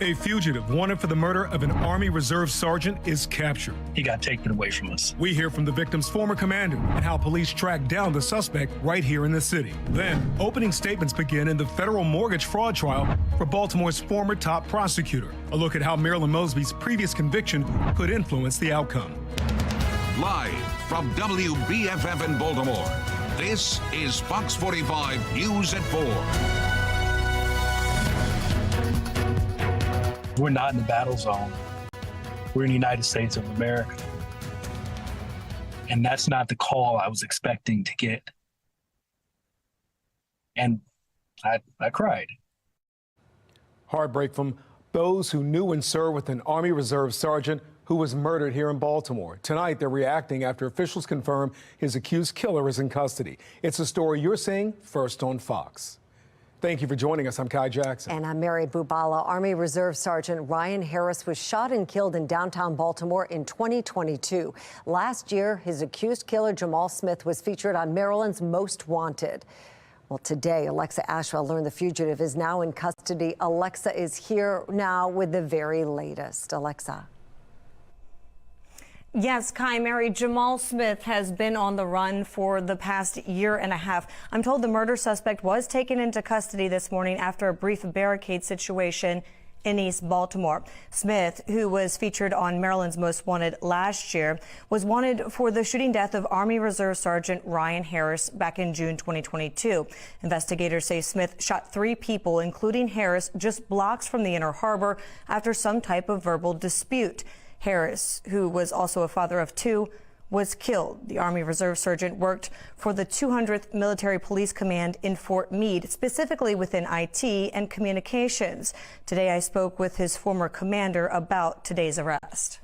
A fugitive wanted for the murder of an Army Reserve sergeant is captured. He got taken away from us. We hear from the victim's former commander and how police tracked down the suspect right here in the city. Then, opening statements begin in the federal mortgage fraud trial for Baltimore's former top prosecutor. A look at how Marilyn Mosby's previous conviction could influence the outcome. Live from WBFF in Baltimore, this is Fox 45 News at 4. We're not in the battle zone. We're in the United States of America. And that's not the call I was expecting to get. And I cried. Heartbreak from those who knew and served with an Army Reserve sergeant who was murdered here in Baltimore. Tonight, they're reacting after officials confirm his accused killer is in custody. It's a story you're seeing first on Fox. Thank you for joining us. I'm Kai Jackson. And I'm Mary Bubala. Army Reserve Sergeant Ryan Harris was shot and killed in downtown Baltimore in 2022. Last year, his accused killer, Jamal Smith, was featured on Maryland's Most Wanted. Well, today, Alexa Ashwell learned the fugitive is now in custody. Alexa is here now with the very latest. Alexa. Yes, Kai, Mary, Jamal Smith has been on the run for the past year and a half. I'm told the murder suspect was taken into custody this morning after a brief barricade situation in East Baltimore. Smith, who was featured on Maryland's Most Wanted last year, was wanted for the shooting death of Army Reserve Sergeant Ryan Harris back in June 2022. Investigators say Smith shot 3 people, including Harris, just blocks from the Inner Harbor after some type of verbal dispute. Harris, who was also a father of 2, was killed. The Army Reserve Sergeant worked for the 200th Military Police Command in Fort Meade, specifically within IT and communications. Today, I spoke with his former commander about today's arrest.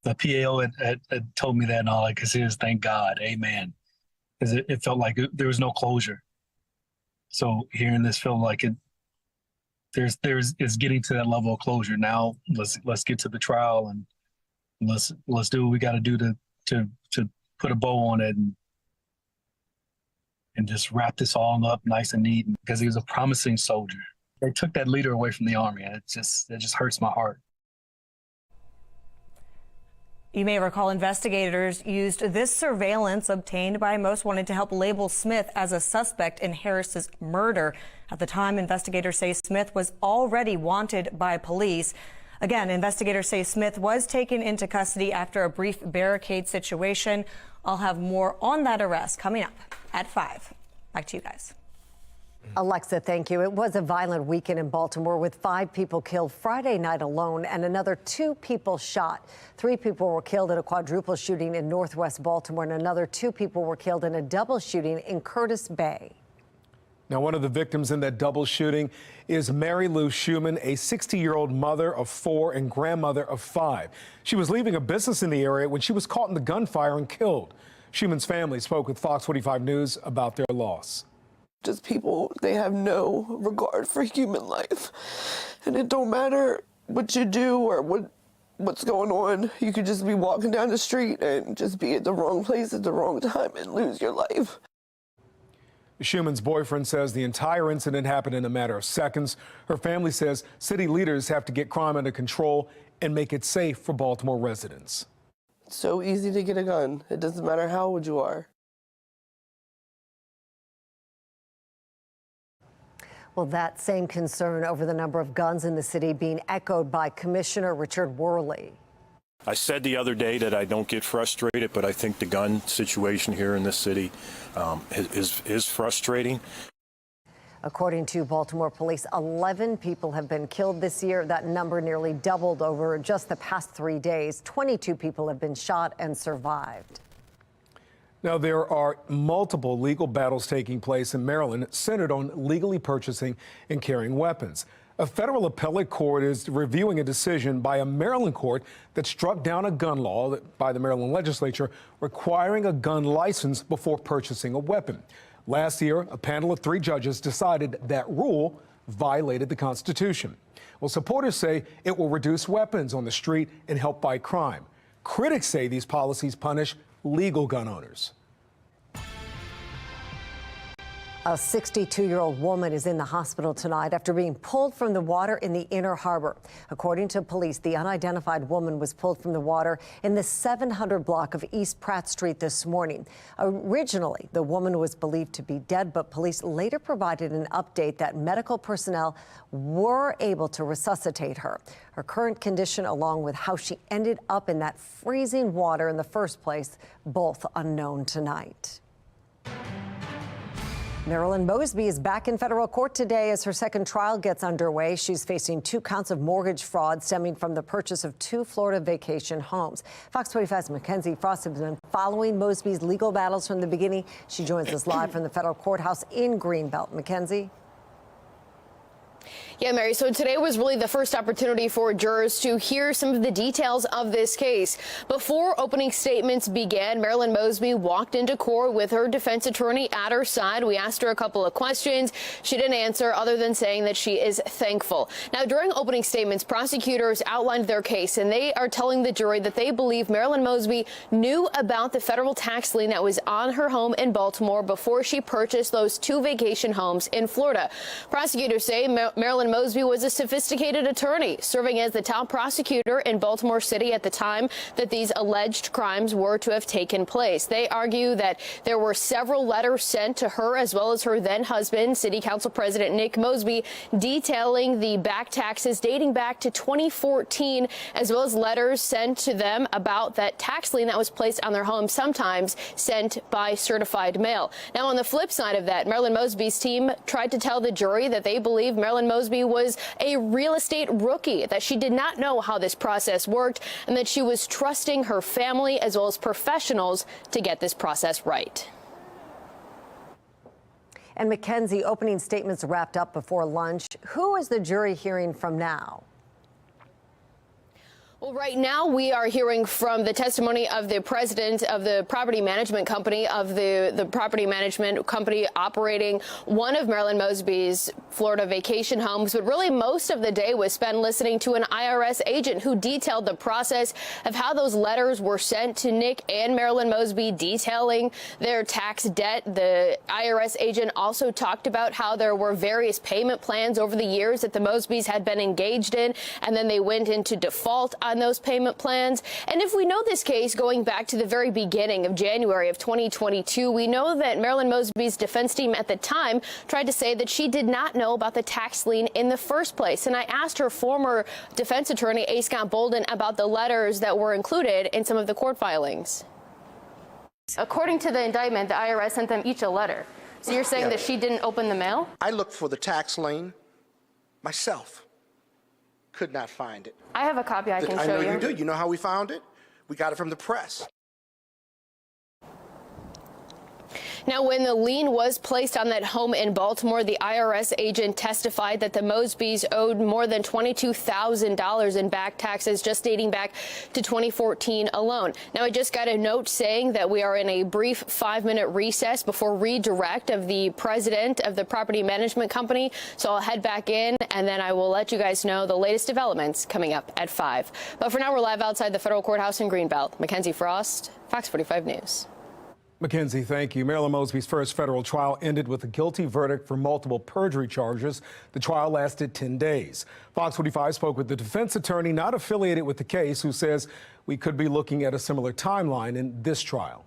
The PAO had told me that, and all I could say is thank God, amen. Because it felt like there was no closure. So hearing this felt like it's getting to that level of closure. Now let's get to the trial and let's do what we got to do to put a bow on it and just wrap this all up nice and neat, because he was a promising soldier. They took that leader away from the Army, and it just hurts my heart. You may recall investigators used this surveillance obtained by Most Wanted to help label Smith as a suspect in Harris's murder. At the time, investigators say Smith was already wanted by police. Again, investigators say Smith was taken into custody after a brief barricade situation. I'll have more on that arrest coming up at 5. Back to you guys. Alexa, thank you. It was a violent weekend in Baltimore with 5 people killed Friday night alone and another 2 people shot. 3 people were killed in a quadruple shooting in northwest Baltimore, and another 2 people were killed in a double shooting in Curtis Bay. Now, one of the victims in that double shooting is Mary Lou Schumann, a 60-year-old mother of 4 and grandmother of 5. She was leaving a business in the area when she was caught in the gunfire and killed. Schumann's family spoke with Fox 45 News about their loss. Just people, they have no regard for human life. And it don't matter what you do or what's going on. You could just be walking down the street and just be at the wrong place at the wrong time and lose your life. Schumann's boyfriend says the entire incident happened in a matter of seconds. Her family says city leaders have to get crime under control and make it safe for Baltimore residents. It's so easy to get a gun. It doesn't matter how old you are. Well, that same concern over the number of guns in the city being echoed by Commissioner Richard Worley. I said the other day that I don't get frustrated, but I think the gun situation here in this city is frustrating. According to Baltimore police, 11 people have been killed this year. That number nearly doubled over just the past 3 days. 22 people have been shot and survived. Now, there are multiple legal battles taking place in Maryland centered on legally purchasing and carrying weapons. A federal appellate court is reviewing a decision by a Maryland court that struck down a gun law by the Maryland legislature requiring a gun license before purchasing a weapon. Last year, a panel of 3 judges decided that rule violated the Constitution. Well, supporters say it will reduce weapons on the street and help fight crime. Critics say these policies punish legal gun owners. A 62-year-old woman is in the hospital tonight after being pulled from the water in the Inner Harbor. According to police, the unidentified woman was pulled from the water in the 700 block of East Pratt Street this morning. Originally, the woman was believed to be dead, but police later provided an update that medical personnel were able to resuscitate her. Her current condition, along with how she ended up in that freezing water in the first place, both unknown tonight. Marilyn Mosby is back in federal court today as her second trial gets underway. She's facing 2 counts of mortgage fraud stemming from the purchase of 2 Florida vacation homes. Fox 45's Mackenzie Frost has been following Mosby's legal battles from the beginning. She joins us live from the federal courthouse in Greenbelt. Mackenzie? Yeah, Mary, so today was really the first opportunity for jurors to hear some of the details of this case. Before opening statements began, Marilyn Mosby walked into court with her defense attorney at her side. We asked her a couple of questions. She didn't answer other than saying that she is thankful. Now, during opening statements, prosecutors outlined their case, and they are telling the jury that they believe Marilyn Mosby knew about the federal tax lien that was on her home in Baltimore before she purchased those 2 vacation homes in Florida. Prosecutors say Marilyn Mosby was a sophisticated attorney, serving as the top prosecutor in Baltimore City at the time that these alleged crimes were to have taken place. They argue that there were several letters sent to her as well as her then husband, City Council President Nick Mosby, detailing the back taxes dating back to 2014, as well as letters sent to them about that tax lien that was placed on their home, sometimes sent by certified mail. Now, on the flip side of that, Marilyn Mosby's team tried to tell the jury that they believe Marilyn Mosby was a real estate rookie, that she did not know how this process worked, and that she was trusting her family as well as professionals to get this process right. And Mackenzie, opening statements wrapped up before lunch. Who is the jury hearing from now? Well, right now we are hearing from the testimony of the president of the property management company, of the property management company operating one of Marilyn Mosby's Florida vacation homes. But really most of the day was spent listening to an IRS agent who detailed the process of how those letters were sent to Nick and Marilyn Mosby, detailing their tax debt. The IRS agent also talked about how there were various payment plans over the years that the Mosbys had been engaged in, and then they went into default on those payment plans. And if we know this case going back to the very beginning of January of 2022, we know that Marilyn Mosby's defense team at the time tried to say that she did not know about the tax lien in the first place. And I asked her former defense attorney, A. Scott Bolden, about the letters that were included in some of the court filings. According to the indictment, the IRS sent them each a letter. So you're saying that she didn't open the mail? I looked for the tax lien myself. Could not find it. I have a copy I can show you. I know you do. You know how we found it? We got it from the press. Now, when the lien was placed on that home in Baltimore, the IRS agent testified that the Mosbys owed more than $22,000 in back taxes just dating back to 2014 alone. Now, I just got a note saying that we are in a brief 5-minute recess before redirect of the president of the property management company. So I'll head back in and then I will let you guys know the latest developments coming up at 5. But for now, we're live outside the federal courthouse in Greenbelt. Mackenzie Frost, Fox 45 News. Mackenzie, thank you. Marilyn Mosby's first federal trial ended with a guilty verdict for multiple perjury charges. The trial lasted 10 days. Fox 45 spoke with the defense attorney not affiliated with the case, who says we could be looking at a similar timeline in this trial.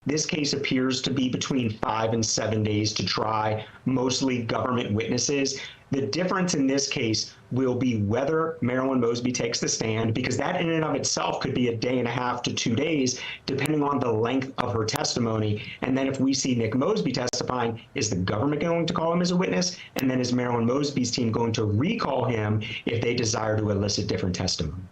This case appears to be between 5 and 7 days to try, mostly government witnesses. The difference in this case will be whether Marilyn Mosby takes the stand, because that in and of itself could be a day and a half to 2 days, depending on the length of her testimony. And then if we see Nick Mosby testifying, is the government going to call him as a witness? And then is Marilyn Mosby's team going to recall him if they desire to elicit different testimony?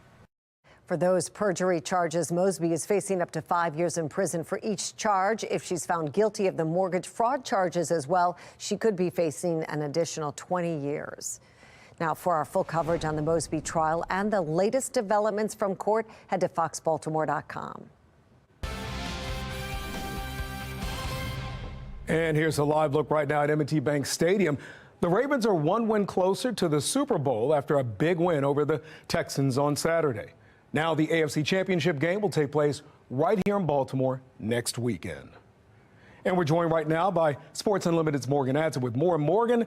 For those perjury charges, Mosby is facing up to 5 years in prison for each charge. If she's found guilty of the mortgage fraud charges as well, she could be facing an additional 20 years. Now, for our full coverage on the Mosby trial and the latest developments from court, head to foxbaltimore.com. And here's a live look right now at M&T Bank Stadium. The Ravens are 1 win closer to the Super Bowl after a big win over the Texans on Saturday. Now the AFC Championship game will take place right here in Baltimore next weekend. And we're joined right now by Sports Unlimited's Morgan Adson with more. Morgan,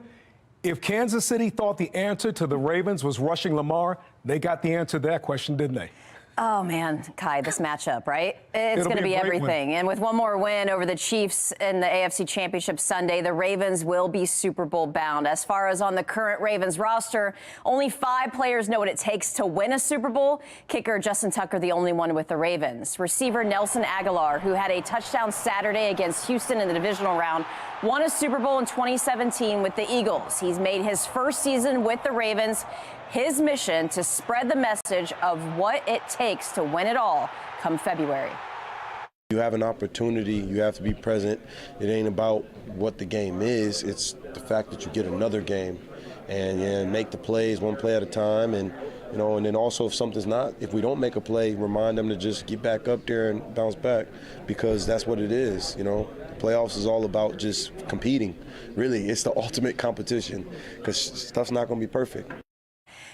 if Kansas City thought the answer to the Ravens was rushing Lamar, they got the answer to that question, didn't they? Oh, man, Kai, this matchup, right? It's going to be everything. And with one more win over the Chiefs in the AFC Championship Sunday, the Ravens will be Super Bowl bound. As far as on the current Ravens roster, only 5 players know what it takes to win a Super Bowl. Kicker Justin Tucker, the only one with the Ravens. Receiver Nelson Aguilar, who had a touchdown Saturday against Houston in the divisional round, won a Super Bowl in 2017 with the Eagles. He's made his first season with the Ravens. His mission to spread the message of what it takes to win it all come February. You have an opportunity, you have to be present. It ain't about what the game is, it's the fact that you get another game and make the plays one play at a time. And and then also if we don't make a play, remind them to just get back up there and bounce back, because that's what it is. The playoffs is all about just competing. Really, it's the ultimate competition, because stuff's not going to be perfect.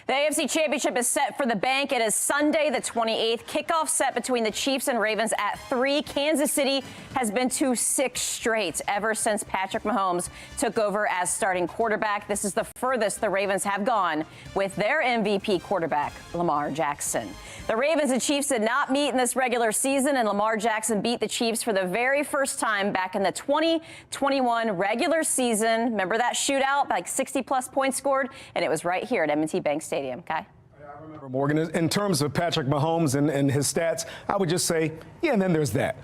The AFC Championship is set for the bank. It is Sunday, the 28th. Kickoff set between the Chiefs and Ravens at 3. Kansas City has been to 6 straight ever since Patrick Mahomes took over as starting quarterback. This is the furthest the Ravens have gone with their MVP quarterback, Lamar Jackson. The Ravens and Chiefs did not meet in this regular season, and Lamar Jackson beat the Chiefs for the very first time back in the 2021 regular season. Remember that shootout? Like 60-plus points scored, and it was right here at M&T Bank Stadium. Kai? I remember, Morgan, in terms of Patrick Mahomes and his stats, I would just say, yeah, and then there's that.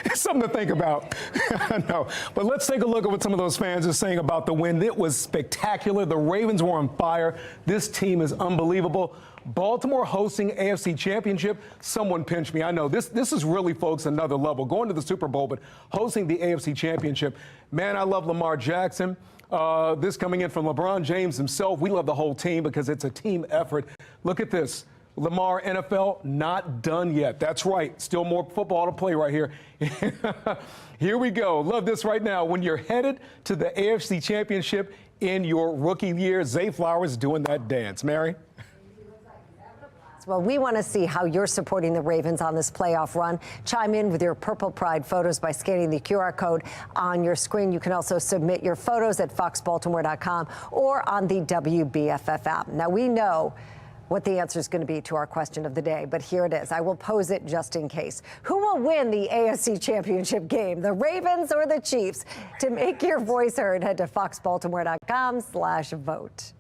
It's something to think about. I know. But let's take a look at what some of those fans are saying about the win. It was spectacular. The Ravens were on fire. This team is unbelievable. Baltimore hosting AFC Championship. Someone pinch me. I know this is really, folks, another level. Going to the Super Bowl, but hosting the AFC Championship. Man, I love Lamar Jackson. This coming in from LeBron James himself. We love the whole team because it's a team effort. Look at this. Lamar, NFL, not done yet. That's right. Still more football to play right here. Here we go. Love this right now. When you're headed to the AFC Championship in your rookie year, Zay Flowers doing that dance. Mary? Well, we want to see how you're supporting the Ravens on this playoff run. Chime in with your Purple Pride photos by scanning the QR code on your screen. You can also submit your photos at foxbaltimore.com or on the WBFF app. Now, we know what the answer is going to be to our question of the day, but here it is. I will pose it just in case. Who will win the AFC Championship game, the Ravens or the Chiefs? To make your voice heard, head to foxbaltimore.com/vote.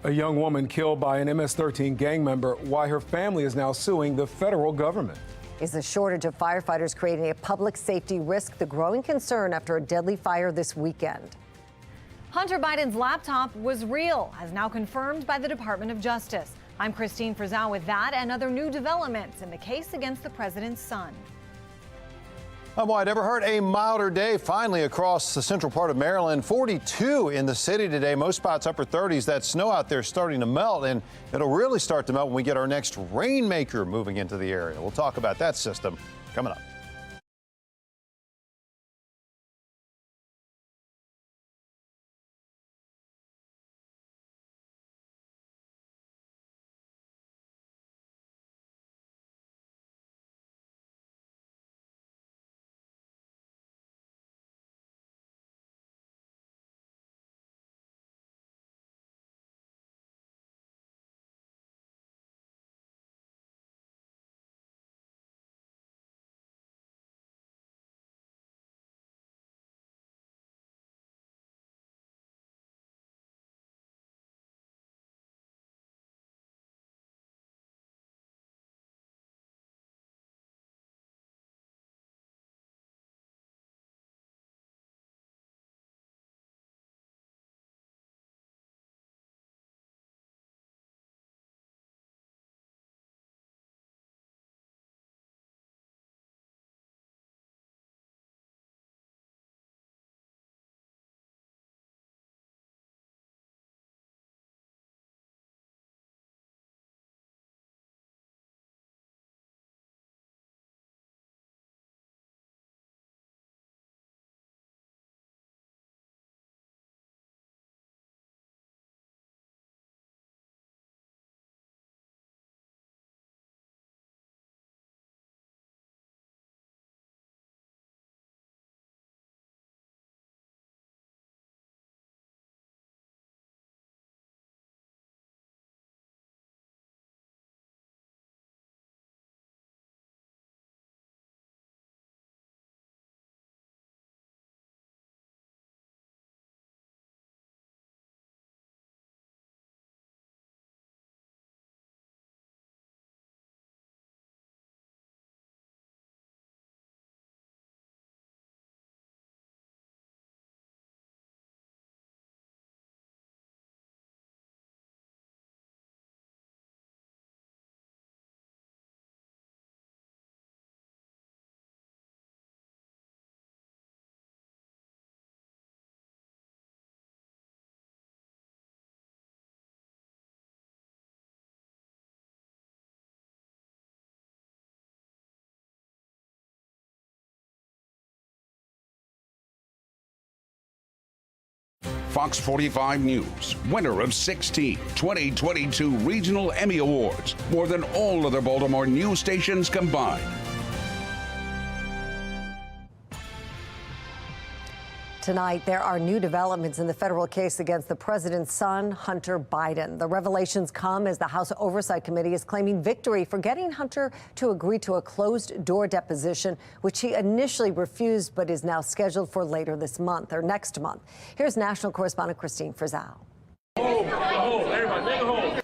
A young woman killed by an MS-13 gang member. Why her family is now suing the federal government. Is the shortage of firefighters creating a public safety risk? The growing concern after a deadly fire this weekend. Hunter Biden's laptop was real, as now confirmed by the Department of Justice. I'm Christine Frizzell with that and other new developments in the case against the president's son. I'm Wyatt Everhart. A milder day finally across the central part of Maryland. 42 in the city today. Most spots upper 30s. That snow out there starting to melt, and it'll really start to melt when we get our next rainmaker moving into the area. We'll talk about that system coming up. Fox 45 News, winner of 16 2022 Regional Emmy Awards, more than all other Baltimore news stations combined. Tonight, there are new developments in the federal case against the president's son, Hunter Biden. The revelations come as the House Oversight Committee is claiming victory for getting Hunter to agree to a closed-door deposition, which he initially refused but is now scheduled for later this month or next month. Here's national correspondent Christine Frizzell.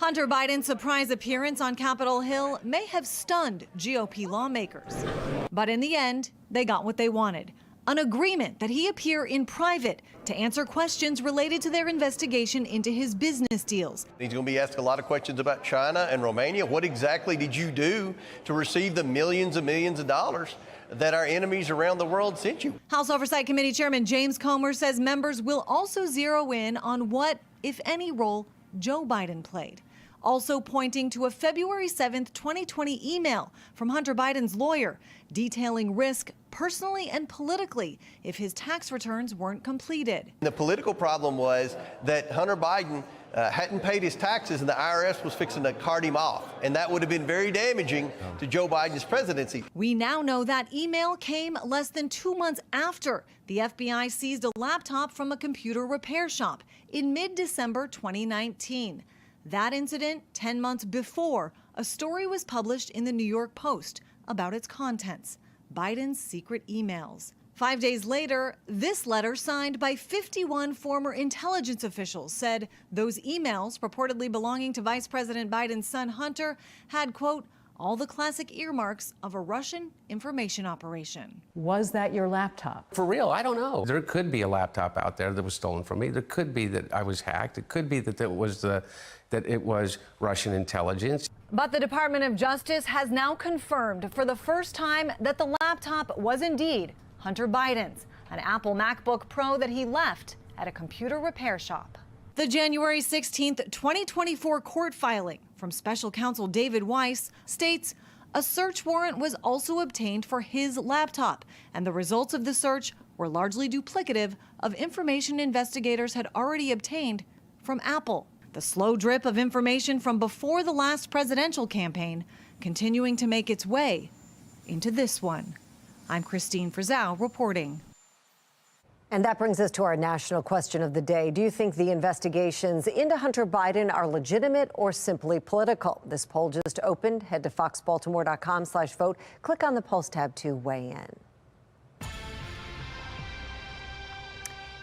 Hunter Biden's surprise appearance on Capitol Hill may have stunned GOP lawmakers. But in the end, they got what they wanted. An agreement that he appear in private to answer questions related to their investigation into his business deals. He's going to be asked a lot of questions about China and Romania. What exactly did you do to receive the millions and millions of dollars that our enemies around the world sent you? House Oversight Committee Chairman James Comer says members will also zero in on what, if any, role Joe Biden played. Also pointing to a February 7th, 2020 email from Hunter Biden's lawyer detailing risk personally and politically if his tax returns weren't completed. The political problem was that Hunter Biden hadn't paid his taxes and the IRS was fixing to cart him off. And that would have been very damaging to Joe Biden's presidency. We now know that email came less than 2 months after the FBI seized a laptop from a computer repair shop in mid-December 2019. That incident 10 months before a story was published in the New York Post about its contents, Biden's secret emails. 5 days later, this letter signed by 51 former intelligence officials said those emails purportedly belonging to Vice President Biden's son Hunter had, quote, all the classic earmarks of a Russian information operation. Was that your laptop? For real, I don't know. There could be a laptop out there that was stolen from me. There could be that I was hacked. It could be that it was Russian intelligence. But the Department of Justice has now confirmed for the first time that the laptop was indeed Hunter Biden's, an Apple MacBook Pro that he left at a computer repair shop. The January 16th, 2024 court filing from special counsel David Weiss states a search warrant was also obtained for his laptop, and the results of the search were largely duplicative of information investigators had already obtained from Apple. The slow drip of information from before the last presidential campaign continuing to make its way into this one. I'm Christine Frizzell reporting. And that brings us to our national question of the day. Do you think the investigations into Hunter Biden are legitimate or simply political? This poll just opened. Head to foxbaltimore.com/vote. Click on the Pulse tab to weigh in.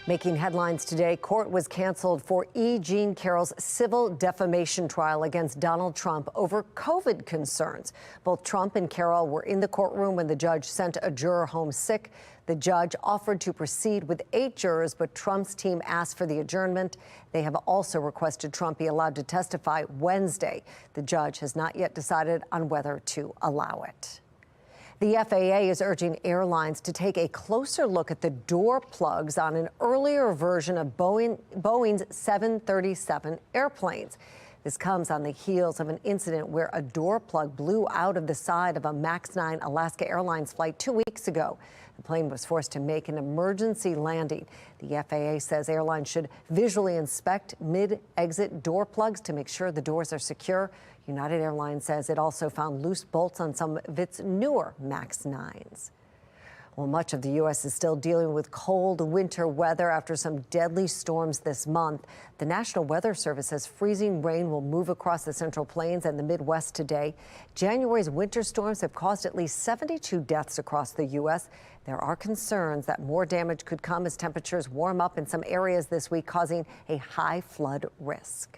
Making headlines today, court was canceled for E. Jean Carroll's civil defamation trial against Donald Trump over COVID concerns. Both Trump and Carroll were in the courtroom when the judge sent a juror home sick. The judge offered to proceed with 8 jurors, but Trump's team asked for the adjournment. They have also requested Trump be allowed to testify Wednesday. The judge has not yet decided on whether to allow it. The FAA is urging airlines to take a closer look at the door plugs on an earlier version of Boeing's 737 airplanes. This comes on the heels of an incident where a door plug blew out of the side of a MAX 9 Alaska Airlines flight 2 weeks ago. The plane was forced to make an emergency landing. The FAA says airlines should visually inspect mid-exit door plugs to make sure the doors are secure. United Airlines says it also found loose bolts on some of its newer MAX 9s. Well, much of the U.S. is still dealing with cold winter weather after some deadly storms this month. The National Weather Service says freezing rain will move across the Central Plains and the Midwest today. January's winter storms have caused at least 72 deaths across the U.S. There are concerns that more damage could come as temperatures warm up in some areas this week, causing a high flood risk.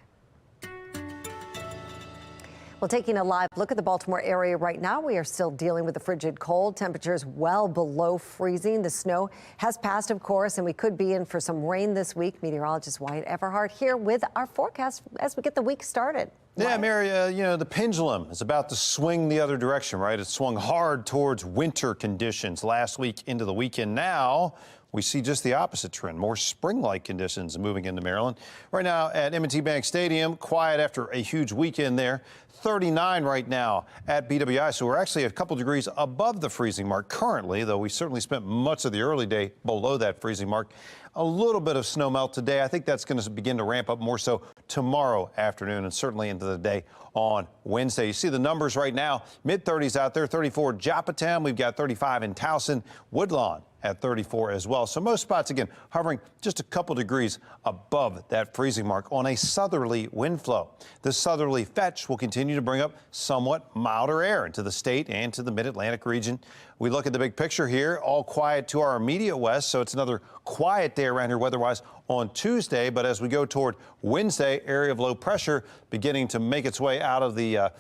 Well, taking a live look at the Baltimore area right now, we are still dealing with the frigid cold. Temperatures well below freezing. The snow has passed, of course, and we could be in for some rain this week. Meteorologist Wyatt Everhart here with our forecast as we get the week started. Yeah, Mary, the pendulum is about to swing the other direction, right? It swung hard towards winter conditions last week into the weekend. Now we see just the opposite trend, more spring-like conditions moving into Maryland. Right now at M&T Bank Stadium, quiet after a huge weekend there. 39 right now at BWI, so we're actually a couple degrees above the freezing mark currently, though we certainly spent much of the early day below that freezing mark. A little bit of snow melt today. I think that's going to begin to ramp up more so tomorrow afternoon and certainly into the day on Wednesday. You see the numbers right now, mid-30s out there, 34 Joppatown. We've got 35 in Towson, Woodlawn at 34 as well. So most spots, again, hovering just a couple degrees above that freezing mark on a southerly wind flow. This southerly fetch will continue to bring up somewhat milder air into the state and to the mid-Atlantic region. We look at the big picture here, all quiet to our immediate west, so it's another quiet day around here weather-wise on Tuesday. But as we go toward Wednesday, area of low pressure beginning to make its way out of the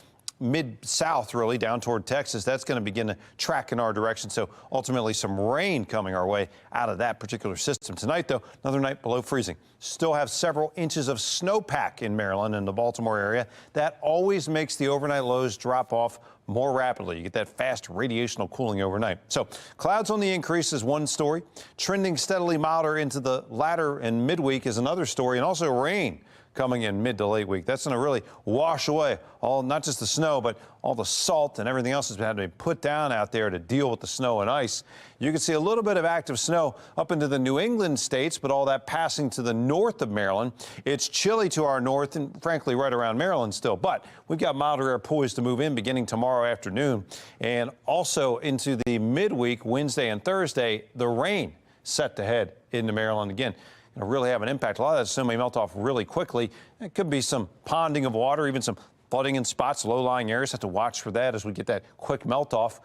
mid-south, really, down toward Texas. That's going to begin to track in our direction. So ultimately some rain coming our way out of that particular system. Tonight, though, another night below freezing. Still have several inches of snowpack in Maryland and the Baltimore area. That always makes the overnight lows drop off more rapidly. You get that fast radiational cooling overnight. So clouds on the increase is one story. Trending steadily milder into the latter and midweek is another story. And also rain coming in mid to late week. That's going to really wash away all, not just the snow, but all the salt and everything else that's had to be put down out there to deal with the snow and ice. You can see a little bit of active snow up into the New England states, but all that passing to the north of Maryland. It's chilly to our north and frankly right around Maryland still, but we've got milder air poised to move in beginning tomorrow afternoon and also into the midweek, Wednesday and Thursday, the rain set to head into Maryland again. Really have an impact. A lot of that snow may melt off really quickly. It could be some ponding of water, even some flooding in spots, low-lying areas. Have to watch for that as we get that quick melt-off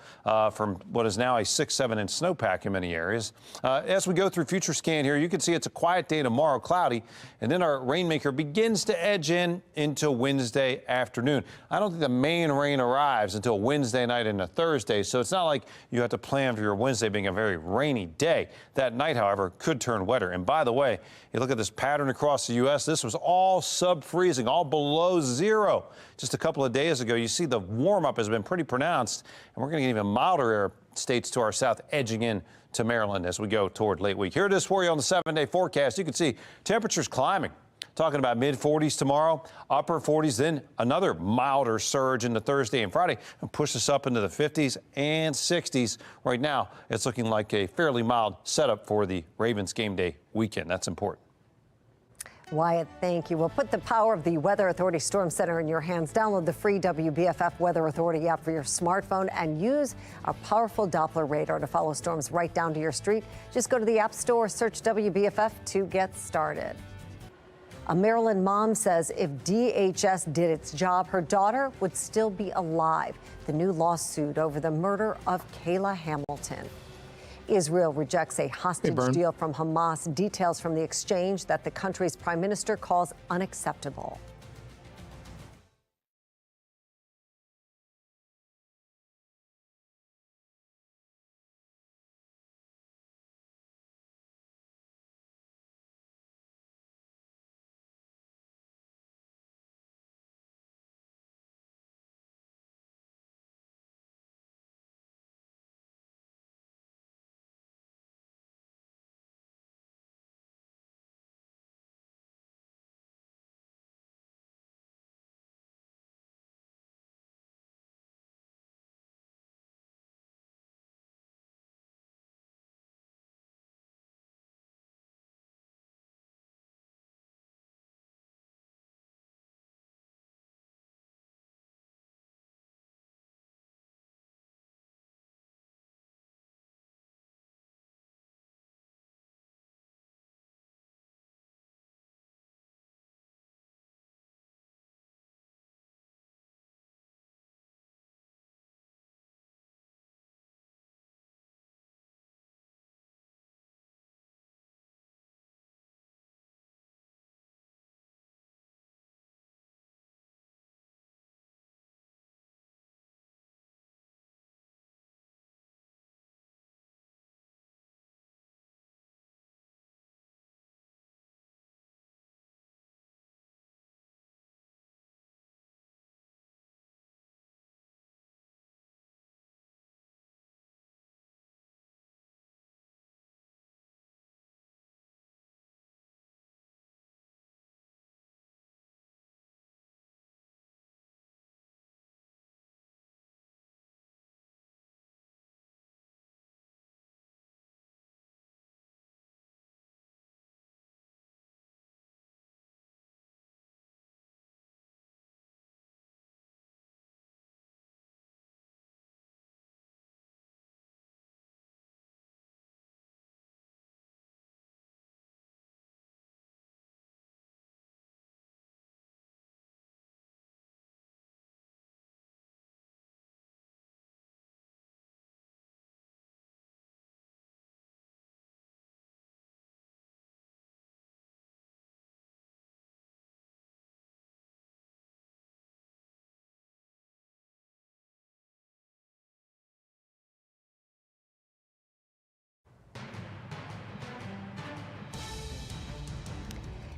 from what is now a 6-7 inch snowpack in many areas. As we go through future scan here, you can see it's a quiet day tomorrow, cloudy, and then our rainmaker begins to edge in into Wednesday afternoon. I don't think the main rain arrives until Wednesday night into Thursday, so it's not like you have to plan for your Wednesday being a very rainy day. That night, however, could turn wetter. And by the way, you look at this pattern across the U.S., this was all sub-freezing, all below zero. Just a couple of days ago, you see the warm-up has been pretty pronounced, and we're going to get even milder air states to our south edging in to Maryland as we go toward late week. Here it is for you on the 7-day forecast. You can see temperatures climbing. Talking about mid-40s tomorrow, upper 40s, then another milder surge into Thursday and Friday and push us up into the 50s and 60s. Right now, it's looking like a fairly mild setup for the Ravens game day weekend. That's important. Wyatt, thank you. We'll put the power of the Weather Authority Storm Center in your hands. Download the free WBFF Weather Authority app for your smartphone and use our powerful Doppler radar to follow storms right down to your street. Just go to the App Store, search WBFF to get started. A Maryland mom says if DHS did its job, her daughter would still be alive. The new lawsuit over the murder of Kayla Hamilton. Israel rejects a hostage deal from Hamas. Details from the exchange that the country's prime minister calls unacceptable.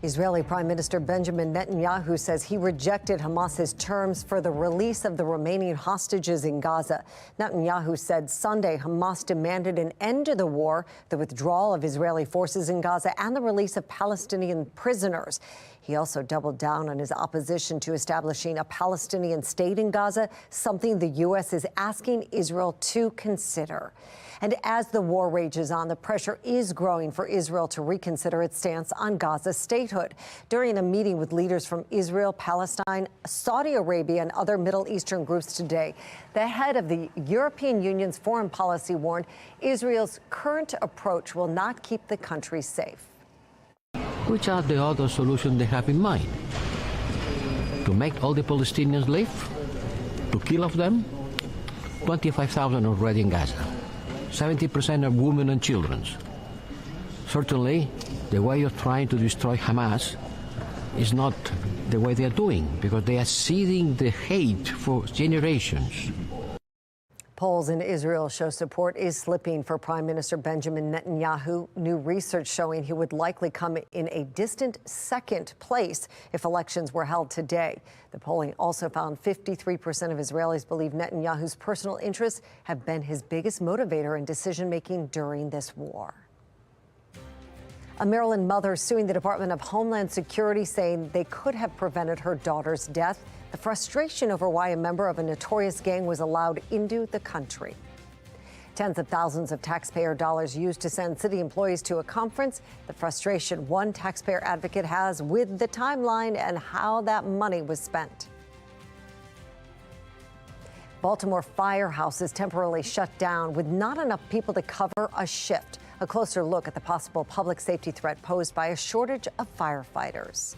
Israeli Prime Minister Benjamin Netanyahu says he rejected Hamas's terms for the release of the remaining hostages in Gaza. Netanyahu said Sunday Hamas demanded an end to the war, the withdrawal of Israeli forces in Gaza, and the release of Palestinian prisoners. He also doubled down on his opposition to establishing a Palestinian state in Gaza, something the U.S. is asking Israel to consider. And as the war rages on, the pressure is growing for Israel to reconsider its stance on Gaza's statehood. During a meeting with leaders from Israel, Palestine, Saudi Arabia, and other Middle Eastern groups today, the head of the European Union's foreign policy warned Israel's current approach will not keep the country safe. Which are the other solutions they have in mind? To make all the Palestinians live? To kill off them? 25,000 already in Gaza. 70% are women and children. Certainly, the way of trying to destroy Hamas is not the way they are doing, because they are seeding the hate for generations. Polls in Israel show support is slipping for Prime Minister Benjamin Netanyahu. New research showing he would likely come in a distant second place if elections were held today. The polling also found 53% of Israelis believe Netanyahu's personal interests have been his biggest motivator in decision-making during this war. A Maryland mother suing the Department of Homeland Security, saying they could have prevented her daughter's death. The frustration over why a member of a notorious gang was allowed into the country. Tens of thousands of taxpayer dollars used to send city employees to a conference. The frustration one taxpayer advocate has with the timeline and how that money was spent. Baltimore firehouse is temporarily shut down with not enough people to cover a shift. A closer look at the possible public safety threat posed by a shortage of firefighters.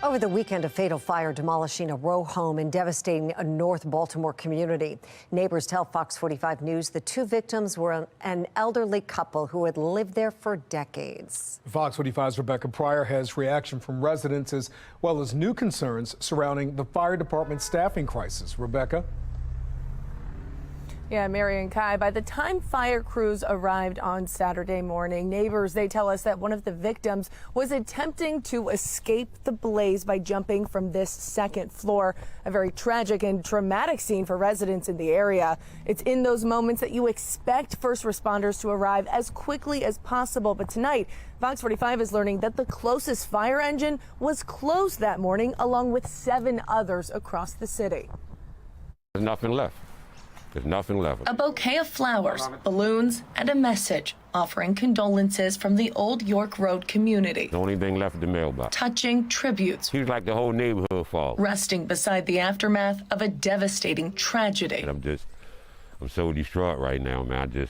Over the weekend, a fatal fire demolishing a row home and devastating a North Baltimore community. Neighbors tell Fox 45 News the two victims were an elderly couple who had lived there for decades. Fox 45's Rebecca Pryor has reaction from residents as well as new concerns surrounding the fire department's staffing crisis. Rebecca? Yeah, Mary and Kai, by the time fire crews arrived on Saturday morning, neighbors, they tell us that one of the victims was attempting to escape the blaze by jumping from this second floor. A very tragic and traumatic scene for residents in the area. It's in those moments that you expect first responders to arrive as quickly as possible. But tonight, Fox 45 is learning that the closest fire engine was closed that morning, along with 7 others across the city. There's nothing left. There's nothing left. A bouquet of flowers, balloons, and a message offering condolences from the Old York Road community. The only thing left is the mailbox. Touching tributes. Seems like the whole neighborhood falls. Resting beside the aftermath of a devastating tragedy. And I'm so distraught right now, man.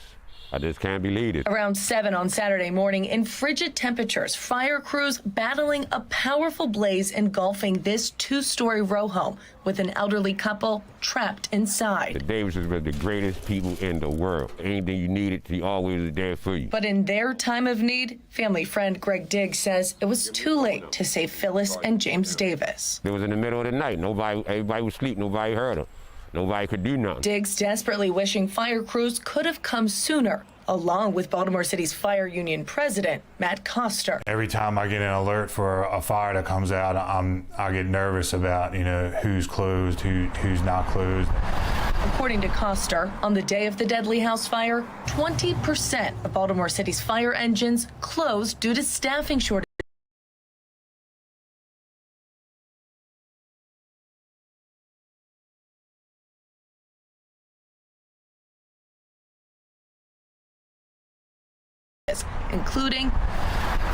I just can't believe it. Around 7 on Saturday morning, in frigid temperatures, fire crews battling a powerful blaze engulfing this 2-story row home with an elderly couple trapped inside. The Davises were the greatest people in the world. Anything you needed, he always was there for you. But in their time of need, family friend Greg Diggs says it was too late to save Phyllis and James Davis. It was in the middle of the night. Everybody was asleep. Nobody heard them. Nobody could do nothing. Diggs desperately wishing fire crews could have come sooner, along with Baltimore City's fire union president, Matt Coster. Every time I get an alert for a fire that comes out, I get nervous about, who's closed, who's not closed. According to Coster, on the day of the deadly house fire, 20% of Baltimore City's fire engines closed due to staffing shortages. Including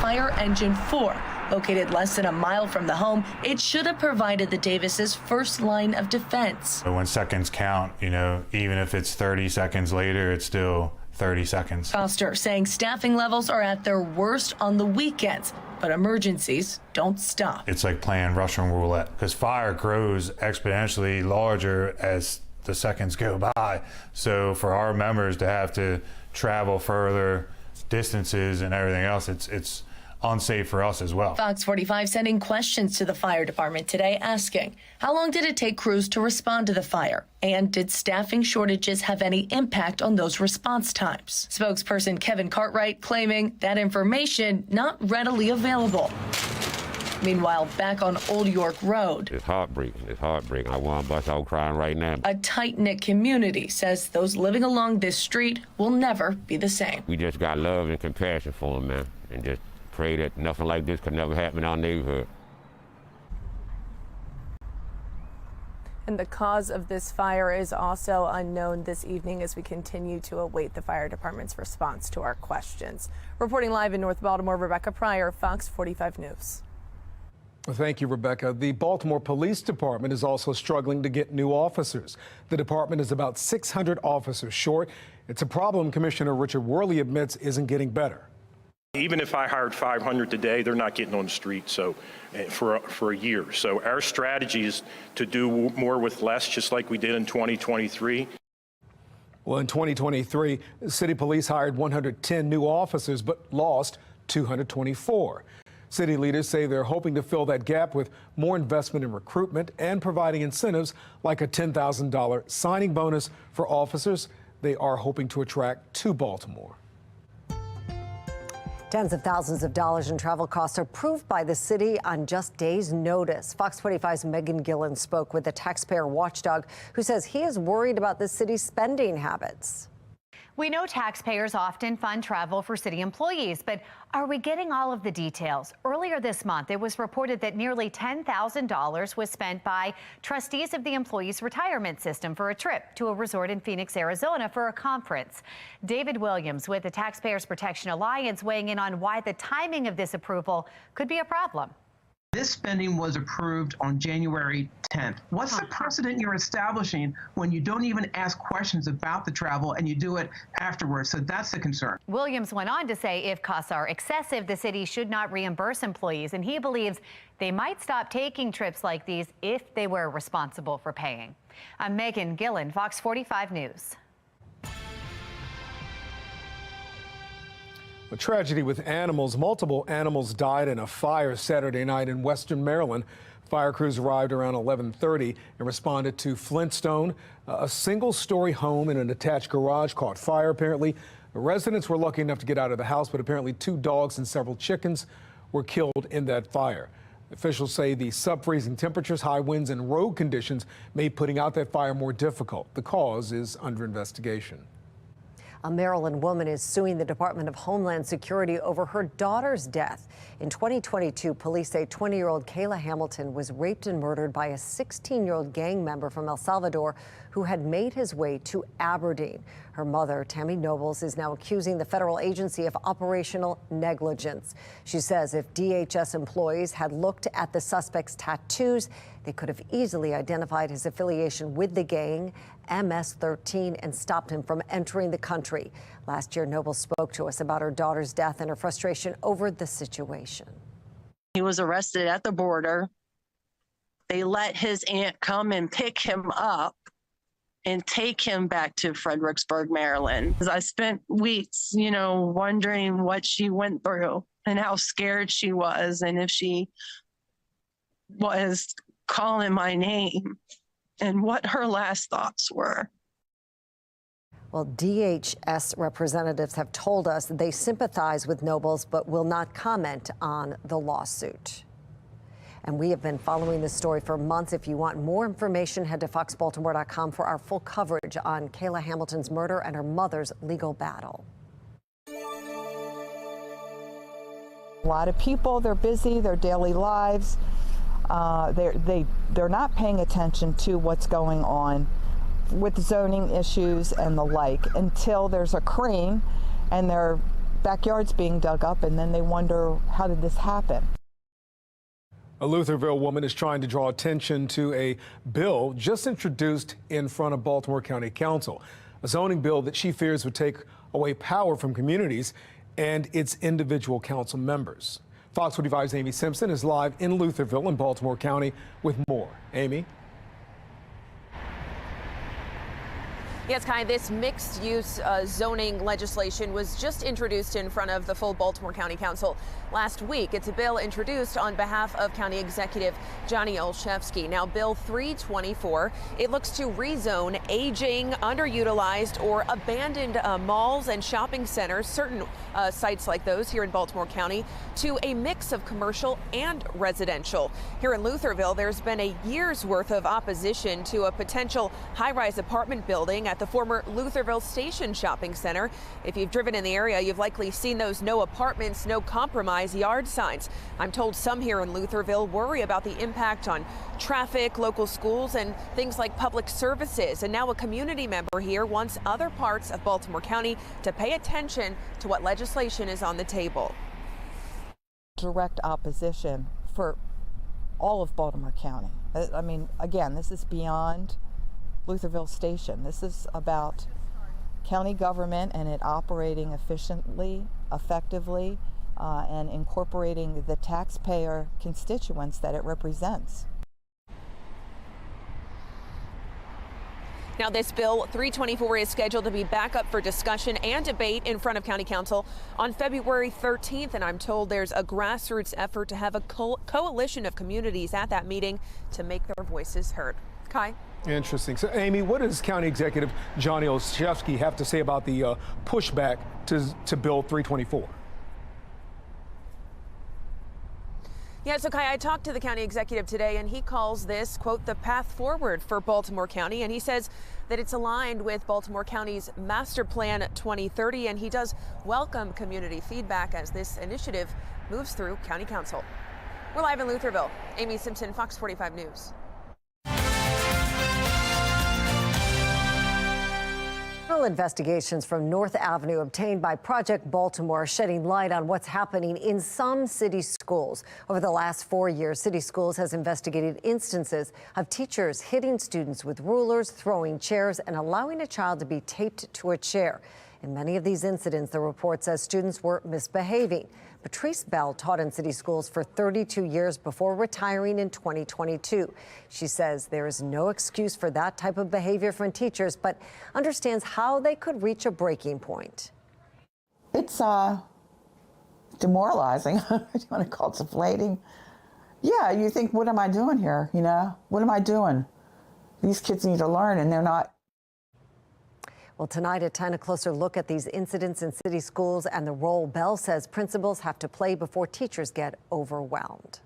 fire engine 4, located less than a mile from the home. It should have provided the Davises' first line of defense. When seconds count, even if it's 30 seconds later, it's still 30 seconds. Coster saying staffing levels are at their worst on the weekends, but emergencies don't stop. It's like playing Russian roulette because fire grows exponentially larger as the seconds go by. So for our members to have to travel further distances and everything else, it's unsafe for us as well. Fox 45 sending questions to the fire department today asking, how long did it take crews to respond to the fire? And did staffing shortages have any impact on those response times? Spokesperson Kevin Cartwright claiming that information not readily available. Meanwhile, back on Old York Road. It's heartbreaking. It's heartbreaking. I want to bust out crying right now. A tight-knit community says those living along this street will never be the same. We just got love and compassion for them, man, and just pray that nothing like this could never happen in our neighborhood. And the cause of this fire is also unknown this evening as we continue to await the fire department's response to our questions. Reporting live in North Baltimore, Rebecca Pryor, Fox 45 News. Thank you, Rebecca. The Baltimore Police Department is also struggling to get new officers. The department is about 600 officers short. It's a problem Commissioner Richard Worley admits isn't getting better. Even if I hired 500 today, they're not getting on the street for a year. So our strategy is to do more with less, just like we did in 2023. Well, in 2023, City Police hired 110 new officers but lost 224. City leaders say they're hoping to fill that gap with more investment in recruitment and providing incentives like a $10,000 signing bonus for officers they are hoping to attract to Baltimore. Tens of thousands of dollars in travel costs are approved by the city on just days' notice. Fox 45's Megan Gillen spoke with a taxpayer watchdog who says he is worried about the city's spending habits. We know taxpayers often fund travel for city employees, but are we getting all of the details? Earlier this month, it was reported that nearly $10,000 was spent by trustees of the employees' retirement system for a trip to a resort in Phoenix, Arizona for a conference. David Williams with the Taxpayers Protection Alliance weighing in on why the timing of this approval could be a problem. This spending was approved on January 10th. What's the precedent you're establishing when you don't even ask questions about the travel and you do it afterwards? So that's the concern. Williams went on to say if costs are excessive, the city should not reimburse employees, and he believes they might stop taking trips like these if they were responsible for paying. I'm Megan Gillen, Fox 45 News. A tragedy with animals. Multiple animals died in a fire Saturday night in western Maryland. Fire crews arrived around 11:30 and responded to Flintstone. A single-story home and an attached garage caught fire, apparently. The residents were lucky enough to get out of the house, but apparently 2 dogs and several chickens were killed in that fire. Officials say the sub-freezing temperatures, high winds, and road conditions made putting out that fire more difficult. The cause is under investigation. A Maryland woman is suing the Department of Homeland Security over her daughter's death. In 2022, police say 20-year-old Kayla Hamilton was raped and murdered by a 16-year-old gang member from El Salvador who had made his way to Aberdeen. Her mother, Tammy Nobles, is now accusing the federal agency of operational negligence. She says if DHS employees had looked at the suspect's tattoos, they could have easily identified his affiliation with the gang, MS-13, and stopped him from entering the country. Last year, Noble spoke to us about her daughter's death and her frustration over the situation. He was arrested at the border. They let his aunt come and pick him up and take him back to Fredericksburg, Maryland. I spent weeks, wondering what she went through and how scared she was and if she was calling my name and what her last thoughts were. Well, DHS representatives have told us they sympathize with Nobles but will not comment on the lawsuit. And we have been following this story for months. If you want more information, head to foxbaltimore.com for our full coverage on Kayla Hamilton's murder and her mother's legal battle. A lot of people, they're busy, their daily lives. They're not paying attention to what's going on with zoning issues and the like until there's a crane and their backyard's being dug up, and then they wonder, how did this happen? A Lutherville woman is trying to draw attention to a bill just introduced in front of Baltimore County Council, a zoning bill that she fears would take away power from communities and its individual council members. Fox 45's Amy Simpson is live in Lutherville in Baltimore County with more. Amy? Yes, Kai, this mixed-use zoning legislation was just introduced in front of the full Baltimore County Council last week. It's a bill introduced on behalf of County Executive Johnny Olszewski. Now, Bill 324, it looks to rezone aging, underutilized, or abandoned malls and shopping centers, certain sites like those here in Baltimore County, to a mix of commercial and residential. Here in Lutherville, there's been a year's worth of opposition to a potential high-rise apartment building at the former Lutherville Station Shopping Center. If you've driven in the area, you've likely seen those no apartments, no compromise yard signs. I'm told some here in Lutherville worry about the impact on traffic, local schools, and things like public services. And now a community member here wants other parts of Baltimore County to pay attention to what legislation is on the table. Direct opposition for all of Baltimore County. I mean, again, this is beyond Lutherville Station. This is about county government and it operating efficiently, effectively, and incorporating the taxpayer constituents that it represents. Now, this bill 324 is scheduled to be back up for discussion and debate in front of County Council on February 13th, and I'm told there's a grassroots effort to have a coalition of communities at that meeting to make their voices heard. Kai? Interesting. So, Amy, what does County Executive Johnny Olszewski have to say about the pushback to Bill 324? Yeah, so Kai, I talked to the county executive today, and he calls this, quote, the path forward for Baltimore County. And he says that it's aligned with Baltimore County's Master Plan 2030, and he does welcome community feedback as this initiative moves through County Council. We're live in Lutherville. Amy Simpson, Fox 45 News. Investigations from North Avenue obtained by Project Baltimore are shedding light on what's happening in some city schools. Over the last 4 years, City Schools has investigated instances of teachers hitting students with rulers, throwing chairs, and allowing a child to be taped to a chair. In many of these incidents, the report says students were misbehaving. Patrice Bell taught in City Schools for 32 years before retiring in 2022. She says there is no excuse for that type of behavior from teachers, but understands how they could reach a breaking point. It's demoralizing. Do you want to call it deflating? Yeah, you think, what am I doing here? You know, what am I doing? These kids need to learn, and they're not. Well, tonight at 10, a closer look at these incidents in city schools and the role Bell says principals have to play before teachers get overwhelmed.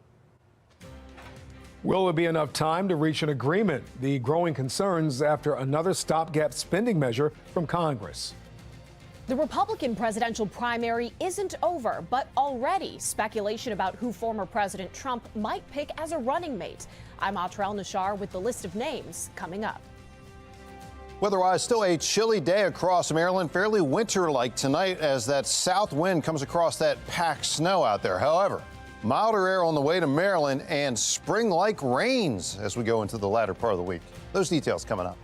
Will there be enough time to reach an agreement? The growing concerns after another stopgap spending measure from Congress. The Republican presidential primary isn't over, but already speculation about who former President Trump might pick as a running mate. I'm Atrell Nashar with the list of names coming up. Weather-wise, still a chilly day across Maryland, fairly winter-like tonight as that south wind comes across that packed snow out there. However, milder air on the way to Maryland and spring-like rains as we go into the latter part of the week. Those details coming up.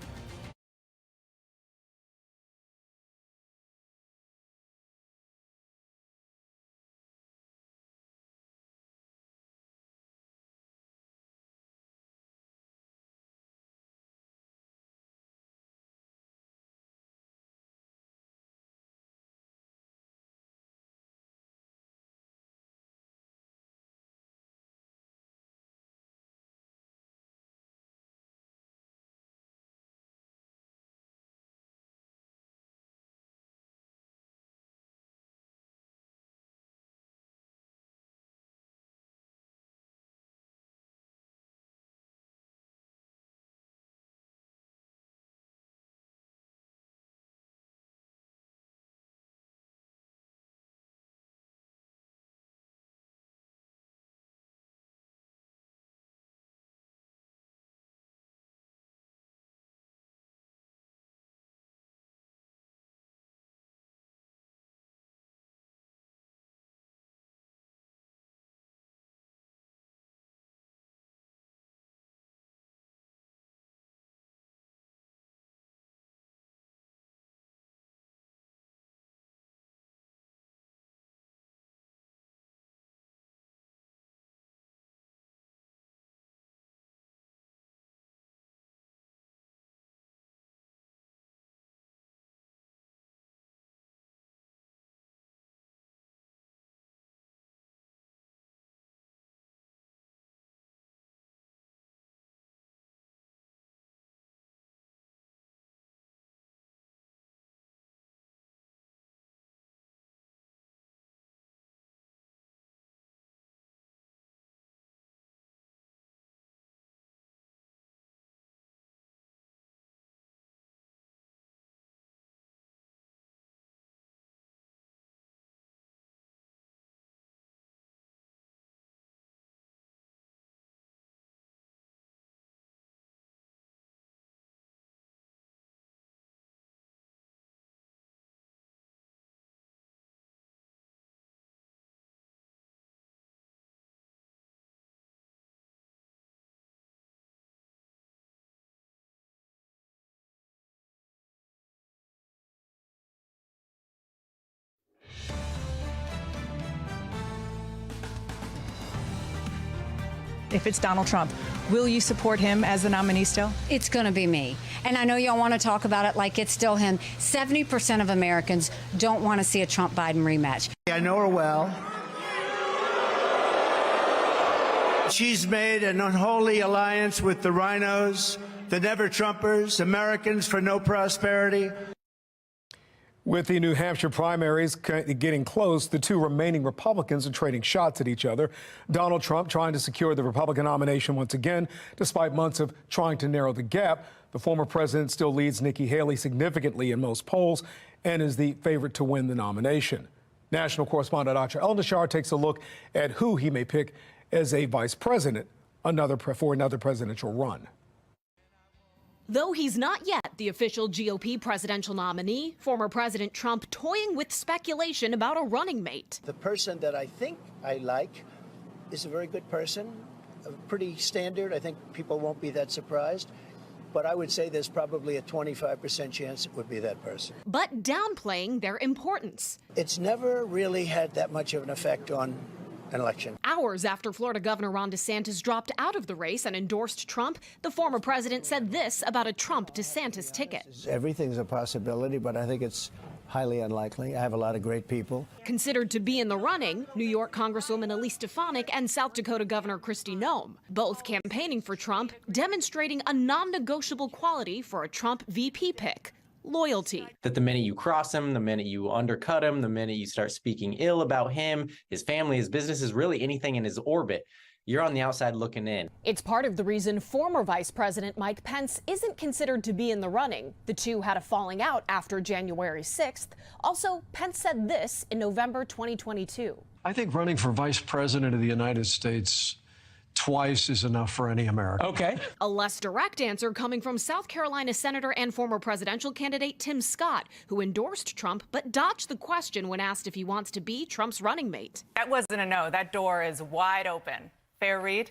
If it's Donald Trump, will you support him as the nominee still? It's going to be me. And I know y'all want to talk about it like it's still him. 70% of Americans don't want to see a Trump-Biden rematch. I know her well. She's made an unholy alliance with the rhinos, the never-Trumpers, Americans for no prosperity. With the New Hampshire primaries getting close, the two remaining Republicans are trading shots at each other. Donald Trump trying to secure the Republican nomination once again, despite months of trying to narrow the gap. The former president still leads Nikki Haley significantly in most polls and is the favorite to win the nomination. National correspondent Atrell Nashar takes a look at who he may pick as a vice president for another presidential run. Though he's not yet the official GOP presidential nominee, former President Trump toying with speculation about a running mate. The person that I think I like is a very good person, pretty standard. I think people won't be that surprised. But I would say there's probably a 25% chance it would be that person. But downplaying their importance. It's never really had that much of an effect on an election. Hours after Florida Governor Ron DeSantis dropped out of the race and endorsed Trump, the former president said this about a Trump-DeSantis ticket. Everything's a possibility, but I think it's highly unlikely. I have a lot of great people. Considered to be in the running, New York Congresswoman Elise Stefanik and South Dakota Governor Kristi Noem, both campaigning for Trump, demonstrating a non-negotiable quality for a Trump VP pick: loyalty. That the minute you cross him, the minute you undercut him, the minute you start speaking ill about him, his family, his businesses, really anything in his orbit, you're on the outside looking in. It's part of the reason former Vice President Mike Pence isn't considered to be in the running. The two had a falling out after January 6th. Also, Pence said this in November 2022. I think running for Vice President of the United States twice is enough for any American. Okay. A less direct answer coming from South Carolina Senator and former presidential candidate Tim Scott, who endorsed Trump but dodged the question when asked if he wants to be Trump's running mate. That wasn't a no. That door is wide open. Fair read?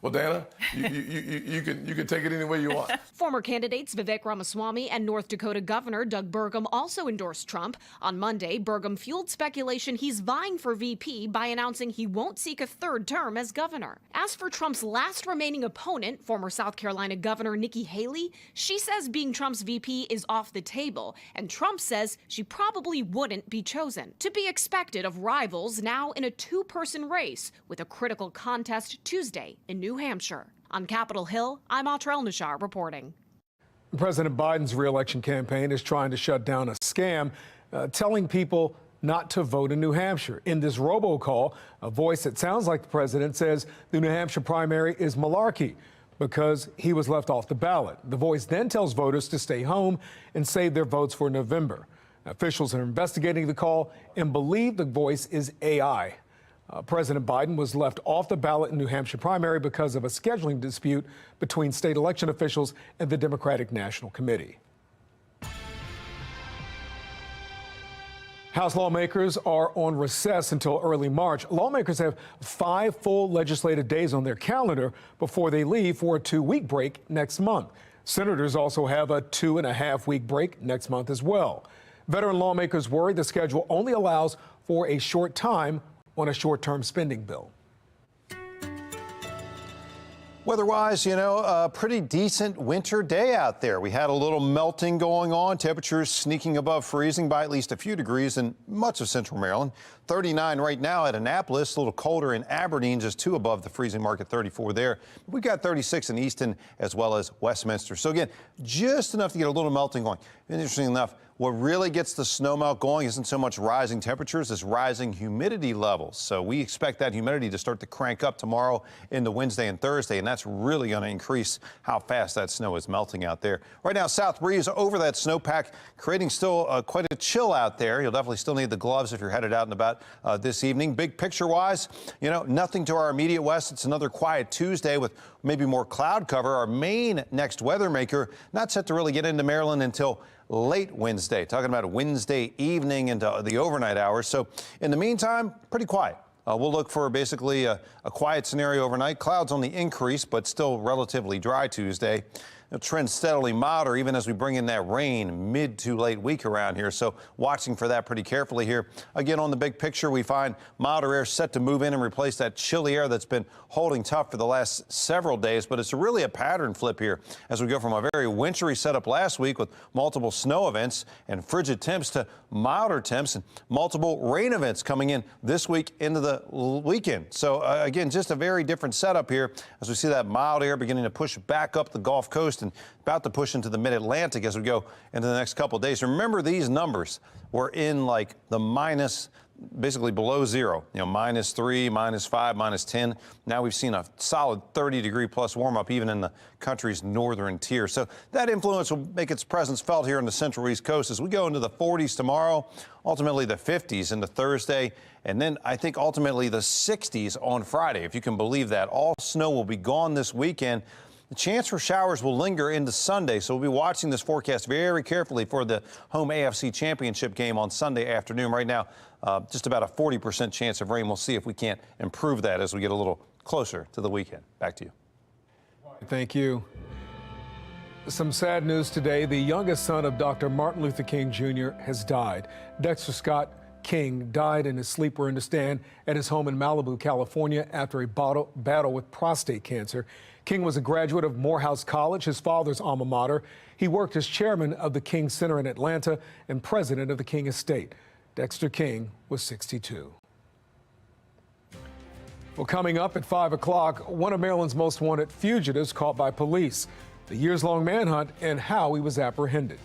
Well, Dana, you can take it any way you want. Former candidates Vivek Ramaswamy and North Dakota Governor Doug Burgum also endorsed Trump. On Monday, Burgum fueled speculation he's vying for VP by announcing he won't seek a third term as governor. As for Trump's last remaining opponent, former South Carolina Governor Nikki Haley, she says being Trump's VP is off the table, and Trump says she probably wouldn't be chosen. To be expected of rivals now in a two-person race with a critical contest Tuesday in New Hampshire. On Capitol Hill, I'm Atrell Nashar reporting. President Biden's reelection campaign is trying to shut down a scam, telling people not to vote in New Hampshire. In this robocall, a voice that sounds like the president says the New Hampshire primary is malarkey because he was left off the ballot. The voice then tells voters to stay home and save their votes for November. Officials are investigating the call and believe the voice is AI. President Biden was left off the ballot in New Hampshire primary because of a scheduling dispute between state election officials and the Democratic National Committee. House lawmakers are on recess until early March. Lawmakers have 5 full legislative days on their calendar before they leave for a 2-week break next month. Senators also have a 2.5-week break next month as well. Veteran lawmakers worry the schedule only allows for a short time on a short-term spending bill. Weather-wise, a pretty decent winter day out there. We had a little melting going on, temperatures sneaking above freezing by at least a few degrees in much of central Maryland. 39 right now at Annapolis, a little colder in Aberdeen, just 2 above the freezing mark at 34 there. We've got 36 in Easton as well as Westminster. So again, just enough to get a little melting going. Interesting enough, what really gets the snowmelt going isn't so much rising temperatures as rising humidity levels. So we expect that humidity to start to crank up tomorrow into Wednesday and Thursday, and that's really going to increase how fast that snow is melting out there. Right now, south breeze over that snowpack, creating still quite a chill out there. You'll definitely still need the gloves if you're headed out and about this evening. Big picture-wise, nothing to our immediate west. It's another quiet Tuesday with maybe more cloud cover. Our main next weather maker not set to really get into Maryland until late Wednesday, talking about Wednesday evening into the overnight hours. So in the meantime, pretty quiet. We'll look for basically a quiet scenario overnight. Clouds on the increase, but still relatively dry Tuesday. It'll trend steadily milder even as we bring in that rain mid to late week around here. So watching for that pretty carefully here. Again, on the big picture, we find milder air set to move in and replace that chilly air that's been holding tough for the last several days. But it's really a pattern flip here as we go from a very wintry setup last week with multiple snow events and frigid temps to milder temps and multiple rain events coming in this week into the weekend. So again, just a very different setup here as we see that mild air beginning to push back up the Gulf Coast and about to push into the mid-Atlantic as we go into the next couple of days. Remember, these numbers were in like the minus, basically below zero, -3, -5, -10. Now we've seen a solid 30-degree plus warm up even in the country's northern tier. So that influence will make its presence felt here on the central East Coast as we go into the 40s tomorrow, ultimately the 50s into Thursday, and then I think ultimately the 60s on Friday, if you can believe that. All snow will be gone this weekend. The chance for showers will linger into Sunday, so we'll be watching this forecast very carefully for the home AFC Championship game on Sunday afternoon. Right now, just about a 40% chance of rain. We'll see if we can't improve that as we get a little closer to the weekend. Back to you. Thank you. Some sad news today. The youngest son of Dr. Martin Luther King Jr. has died. Dexter Scott King died in his sleeper in the stand at his home in Malibu, California, after a battle with prostate cancer. King was a graduate of Morehouse College, his father's alma mater. He worked as chairman of the King Center in Atlanta and president of the King Estate. Dexter King was 62. Well, coming up at 5 o'clock, one of Maryland's most wanted fugitives caught by police, the years-long manhunt, and how he was apprehended.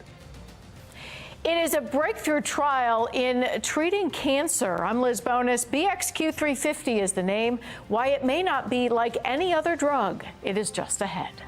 It is a breakthrough trial in treating cancer. I'm Liz Bonus. BXQ350 is the name. Why it may not be like any other drug. It is just ahead.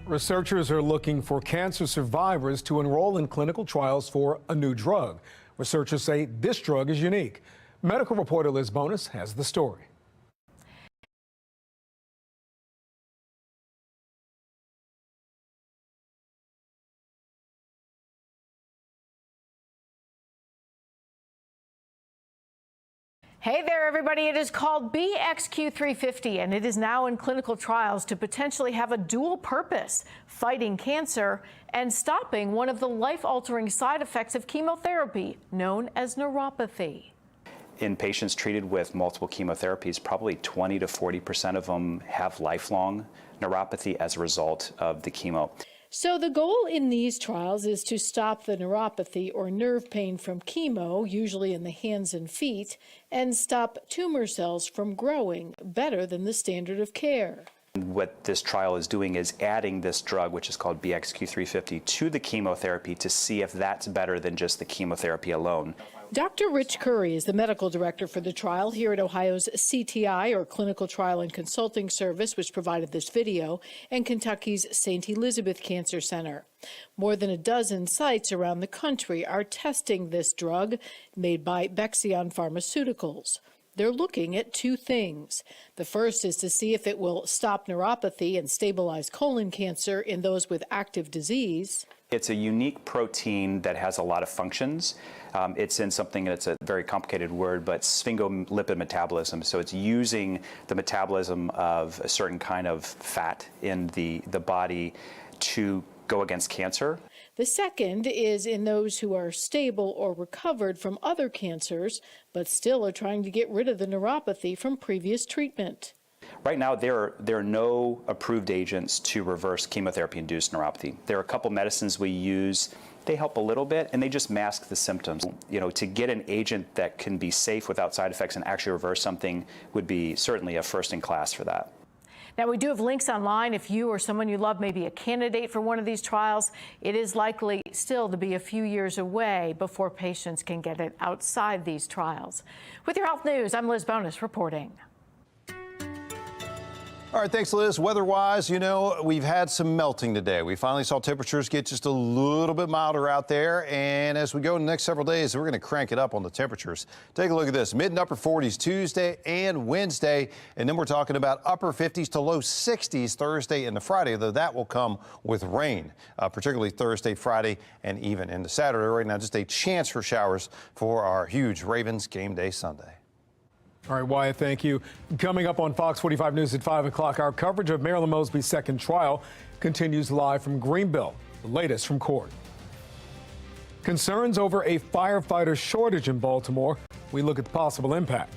Researchers are looking for cancer survivors to enroll in clinical trials for a new drug. Researchers say this drug is unique. Medical reporter Liz Bonus has the story. Hey there, everybody. It is called BXQ350, and it is now in clinical trials to potentially have a dual purpose, fighting cancer and stopping one of the life-altering side effects of chemotherapy, known as neuropathy. In patients treated with multiple chemotherapies, probably 20 to 40% of them have lifelong neuropathy as a result of the chemo. So the goal in these trials is to stop the neuropathy or nerve pain from chemo, usually in the hands and feet, and stop tumor cells from growing better than the standard of care. What this trial is doing is adding this drug, which is called BXQ350, to the chemotherapy to see if that's better than just the chemotherapy alone. Dr. Rich Curry is the medical director for the trial here at Ohio's CTI, or Clinical Trial and Consulting Service, which provided this video, and Kentucky's St. Elizabeth Cancer Center. More than a dozen sites around the country are testing this drug made by Bexion Pharmaceuticals. They're looking at two things. The first is to see if it will stop neuropathy and stabilize colon cancer in those with active disease. It's a unique protein that has a lot of functions. It's in something that's a very complicated word, but sphingolipid metabolism. So it's using the metabolism of a certain kind of fat in the body to go against cancer. The second is in those who are stable or recovered from other cancers, but still are trying to get rid of the neuropathy from previous treatment. Right now, there are no approved agents to reverse chemotherapy-induced neuropathy. There are a couple medicines we use. They help a little bit, and they just mask the symptoms. You know, to get an agent that can be safe without side effects and actually reverse something would be certainly a first in class for that. Now, we do have links online if you or someone you love may be a candidate for one of these trials. It is likely still to be a few years away before patients can get it outside these trials. With your health news, I'm Liz Bonus reporting. All right, thanks, Liz. Weather-wise, you know, we've had some melting today. We finally saw temperatures get just a little bit milder out there, and as we go in the next several days, we're going to crank it up on the temperatures. Take a look at this. Mid and upper 40s Tuesday and Wednesday, and then we're talking about upper 50s to low 60s Thursday and the Friday, though that will come with rain, particularly Thursday, Friday, and even into Saturday. Right now, just a chance for showers for our huge Ravens game day Sunday. All right, Wyatt, thank you. Coming up on Fox 45 News at 5 o'clock, our coverage of Marilyn Mosby's second trial continues live from Greenville. The latest from court. Concerns over a firefighter shortage in Baltimore. We look at the possible impact.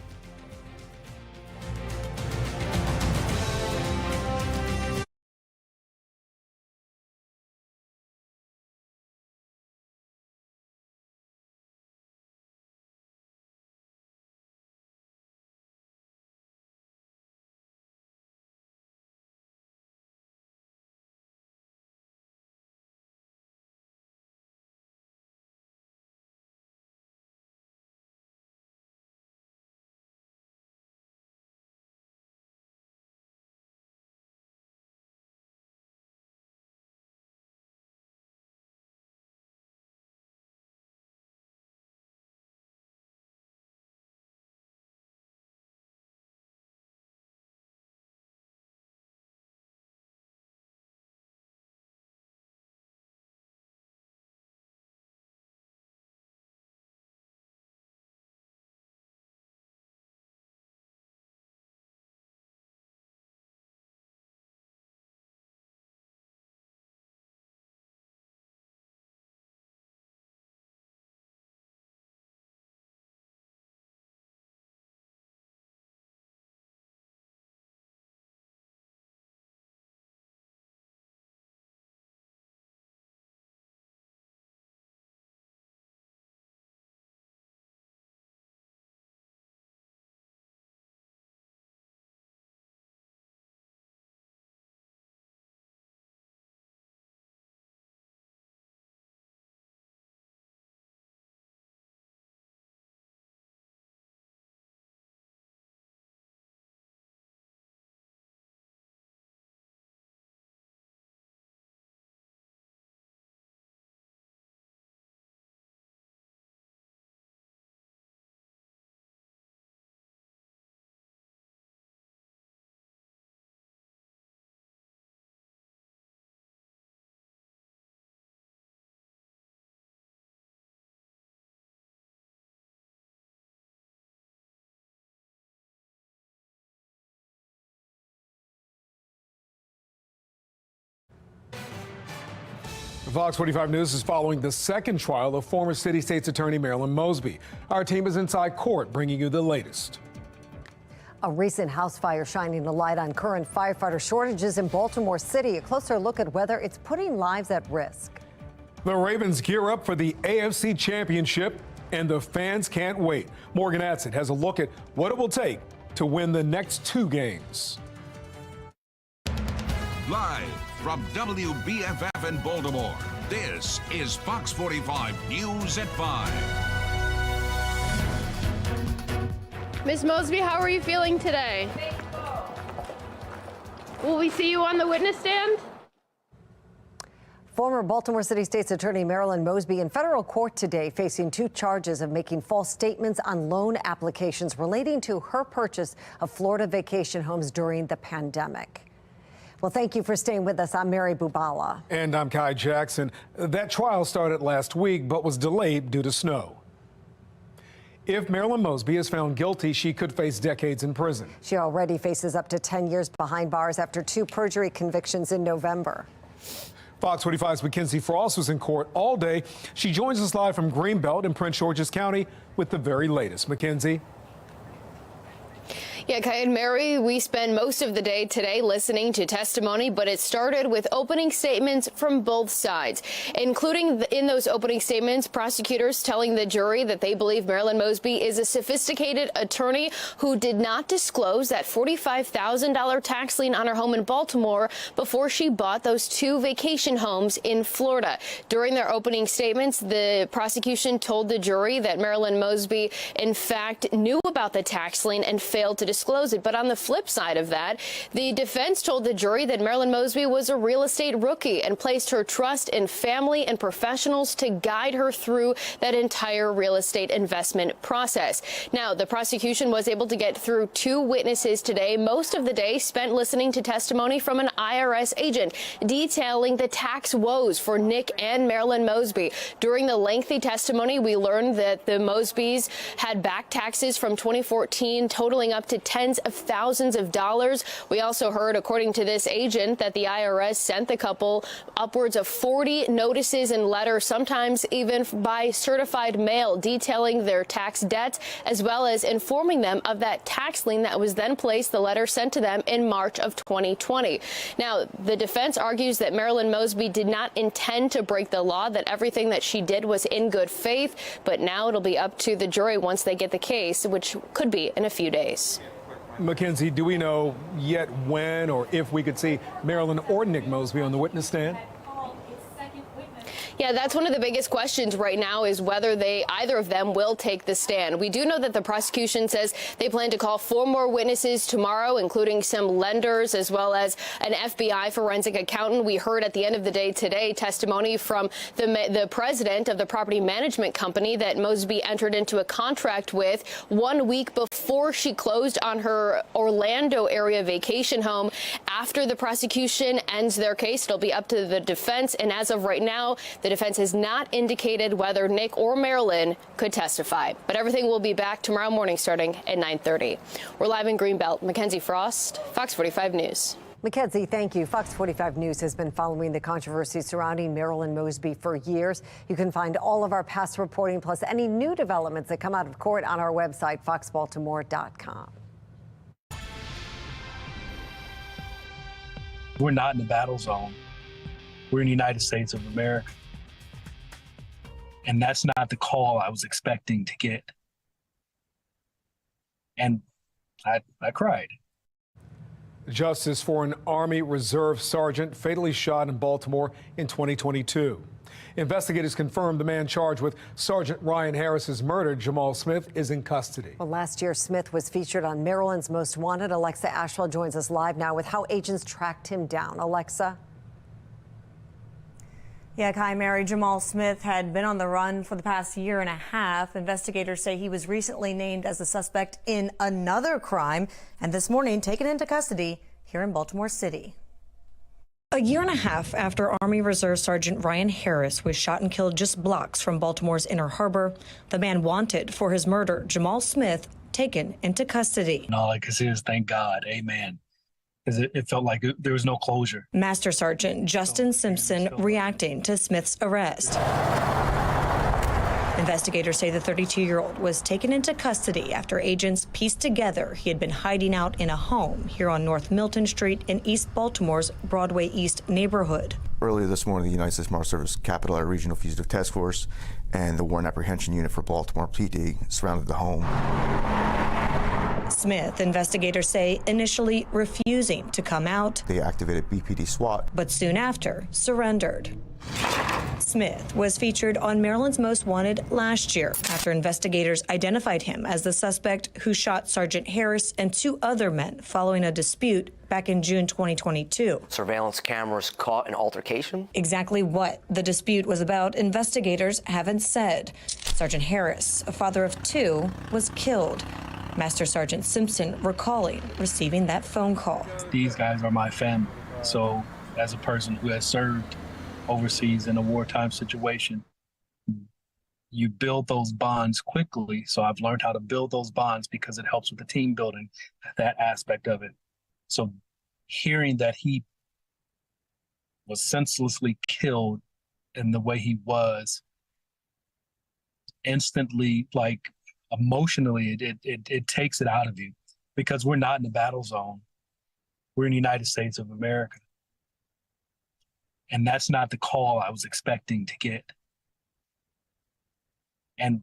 Fox 45 News is following the second trial of former City State's Attorney Marilyn Mosby. Our team is inside court bringing you the latest. A recent house fire shining a light on current firefighter shortages in Baltimore City. A closer look at whether it's putting lives at risk. The Ravens gear up for the AFC Championship, and the fans can't wait. Morgan Adsit has a look at what it will take to win the next two games. Live from WBFF in Baltimore, this is Fox 45 News at 5. Ms. Mosby, how are you feeling today? Will we see you on the witness stand? Former Baltimore City State's Attorney Marilyn Mosby in federal court today facing 2 charges of making false statements on loan applications relating to her purchase of Florida vacation homes during the pandemic. Well, thank you for staying with us. I'm Mary Bubala. And I'm Kai Jackson. That trial started last week but was delayed due to snow. If Marilyn Mosby is found guilty, she could face decades in prison. She already faces up to 10 years behind bars after 2 perjury convictions in November. Fox 45's Mackenzie Frost was in court all day. She joins us live from Greenbelt in Prince George's County with the very latest. Mackenzie. Yeah, Kai and Mary, we spend most of the day today listening to testimony, but it started with opening statements from both sides, including in those opening statements, prosecutors telling the jury that they believe Marilyn Mosby is a sophisticated attorney who did not disclose that $45,000 tax lien on her home in Baltimore before she bought those 2 vacation homes in Florida. During their opening statements, the prosecution told the jury that Marilyn Mosby, in fact, knew about the tax lien and failed to disclose it. But on the flip side of that, the defense told the jury that Marilyn Mosby was a real estate rookie and placed her trust in family and professionals to guide her through that entire real estate investment process. Now, the prosecution was able to get through 2 witnesses today, most of the day spent listening to testimony from an IRS agent detailing the tax woes for Nick and Marilyn Mosby. During the lengthy testimony, we learned that the Mosbys had back taxes from 2014 totaling up to tens of thousands of dollars. We also heard, according to this agent, that the IRS sent the couple upwards of 40 notices and letters, sometimes even by certified mail, detailing their tax debts, as well as informing them of that tax lien that was then placed, the letter sent to them in March of 2020. Now, the defense argues that Marilyn Mosby did not intend to break the law, that everything that she did was in good faith, but now it'll be up to the jury once they get the case, which could be in a few days. Mackenzie, do we know yet when or if we could see Marilyn or Nick Mosby on the witness stand? Yeah, that's one of the biggest questions right now is whether either of them will take the stand. We do know that the prosecution says they plan to call 4 more witnesses tomorrow, including some lenders as well as an FBI forensic accountant. We heard at the end of the day today testimony from the president of the property management company that Mosby entered into a contract with 1 week before she closed on her Orlando area vacation home. After the prosecution ends their case, it'll be up to the defense. And as of right now, the defense has not indicated whether Nick or Marilyn could testify. But everything will be back tomorrow morning starting at 9:30. We're live in Greenbelt. Mackenzie Frost, Fox 45 News. Mackenzie, thank you. Fox 45 News has been following the controversy surrounding Marilyn Mosby for years. You can find all of our past reporting plus any new developments that come out of court on our website, foxbaltimore.com. We're not in the battle zone. We're in the United States of America. And that's not the call I was expecting to get. And I cried. Justice for an Army Reserve sergeant fatally shot in Baltimore in 2022. Investigators confirmed the man charged with Sergeant Ryan Harris's murder, Jamal Smith, is in custody. Well, last year, Smith was featured on Maryland's Most Wanted. Alexa Ashwell joins us live now with how agents tracked him down. Alexa? Yeah, Kai, Mary, Jamal Smith had been on the run for the past year and a half. Investigators say he was recently named as a suspect in another crime and this morning taken into custody here in Baltimore City. A year and a half after Army Reserve Sergeant Ryan Harris was shot and killed just blocks from Baltimore's Inner Harbor, the man wanted for his murder, Jamal Smith, taken into custody. And all I can say is thank God, amen. Because it felt like there was no closure. Master Sergeant Justin Simpson reacting to Smith's arrest. Investigators say the 32-year-old was taken into custody after agents pieced together he had been hiding out in a home here on North Milton Street in East Baltimore's Broadway East neighborhood. Earlier this morning, the United States Marshal Service Capital Area Regional Fugitive Task Force and the Warrant Apprehension Unit for Baltimore PD surrounded the home. Smith, investigators say, initially refusing to come out. They activated BPD SWAT. But soon after, surrendered. Smith was featured on Maryland's Most Wanted last year after investigators identified him as the suspect who shot Sergeant Harris and 2 other men following a dispute back in June 2022. Surveillance cameras caught an altercation. Exactly what the dispute was about, investigators haven't said. Sergeant Harris, a father of 2, was killed. Master Sergeant Simpson recalling receiving that phone call. These guys are my family. So as a person who has served overseas in a wartime situation, you build those bonds quickly. So I've learned how to build those bonds because it helps with the team building, that aspect of it. So hearing that he was senselessly killed in the way he was, instantly, like emotionally, it takes it out of you, because we're not in the battle zone. We're in the United States of America. And that's not the call I was expecting to get. And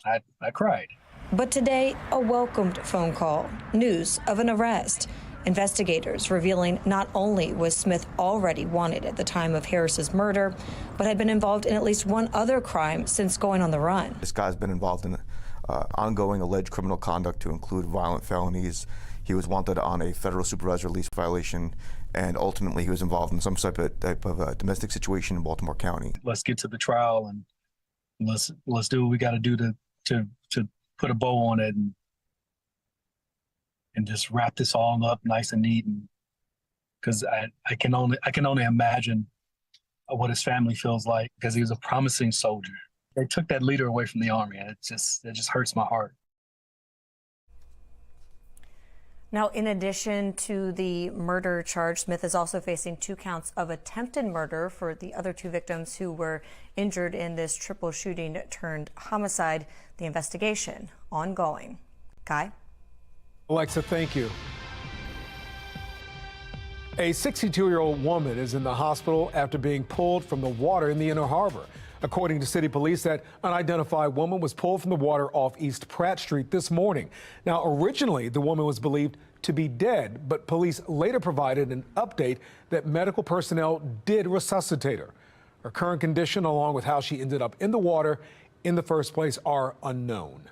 I cried. But today, a welcomed phone call, news of an arrest. Investigators revealing not only was Smith already wanted at the time of Harris's murder, but had been involved in at least one other crime since going on the run. This guy's been involved in ongoing alleged criminal conduct to include violent felonies. He was wanted on a federal supervised release violation, and ultimately he was involved in some type of domestic situation in Baltimore County. Let's get to the trial and let's do what we got to do to put a bow on it and just wrap this all up nice and neat. And because I can only imagine what his family feels like, because he was a promising soldier. They took that leader away from the Army, and it just hurts my heart. Now, in addition to the murder charge, Smith is also facing 2 counts of attempted murder for the other 2 victims who were injured in this triple shooting turned homicide. The investigation ongoing. Guy? Alexa, thank you. A 62-year-old woman is in the hospital after being pulled from the water in the Inner Harbor. According to city police, that unidentified woman was pulled from the water off East Pratt Street this morning. Now, originally, the woman was believed to be dead, but police later provided an update that medical personnel did resuscitate her. Her current condition, along with how she ended up in the water in the first place, are unknown.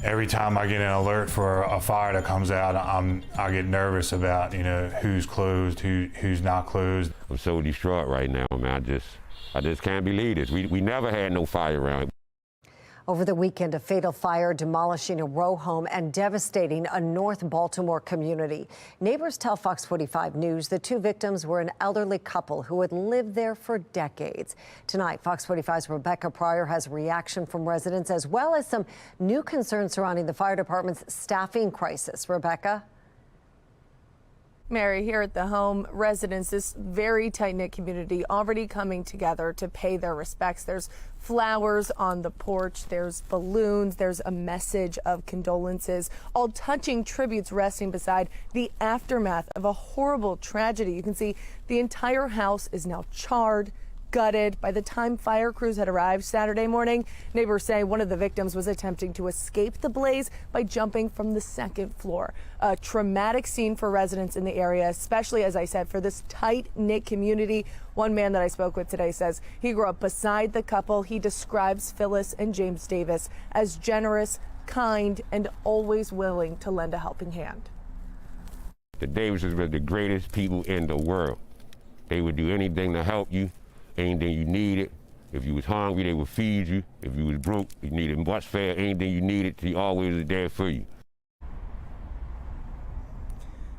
Every time I get an alert for a fire that comes out, I get nervous about, who's closed, who's not closed. I'm so distraught right now, man. I just can't believe this. We never had no fire around. Over the weekend, a fatal fire demolishing a row home and devastating a North Baltimore community. Neighbors tell Fox 45 News the 2 victims were an elderly couple who had lived there for decades. Tonight, Fox 45's Rebecca Pryor has a reaction from residents, as well as some new concerns surrounding the fire department's staffing crisis. Rebecca? Mary, here at the home, residents, this very tight-knit community, already coming together to pay their respects. There's flowers on the porch, there's balloons, there's a message of condolences, all touching tributes resting beside the aftermath of a horrible tragedy. You can see the entire house is now charred, gutted. By the time fire crews had arrived Saturday morning, neighbors say one of the victims was attempting to escape the blaze by jumping from the 2nd floor. A traumatic scene for residents in the area, especially, as I said, for this tight-knit community. One man that I spoke with today says he grew up beside the couple. He describes Phyllis and James Davis as generous, kind, and always willing to lend a helping hand. The Davises were the greatest people in the world. They would do anything to help you. Anything you needed. If you was hungry, they would feed you. If you was broke, you needed bus fare, anything you needed, he always was there for you.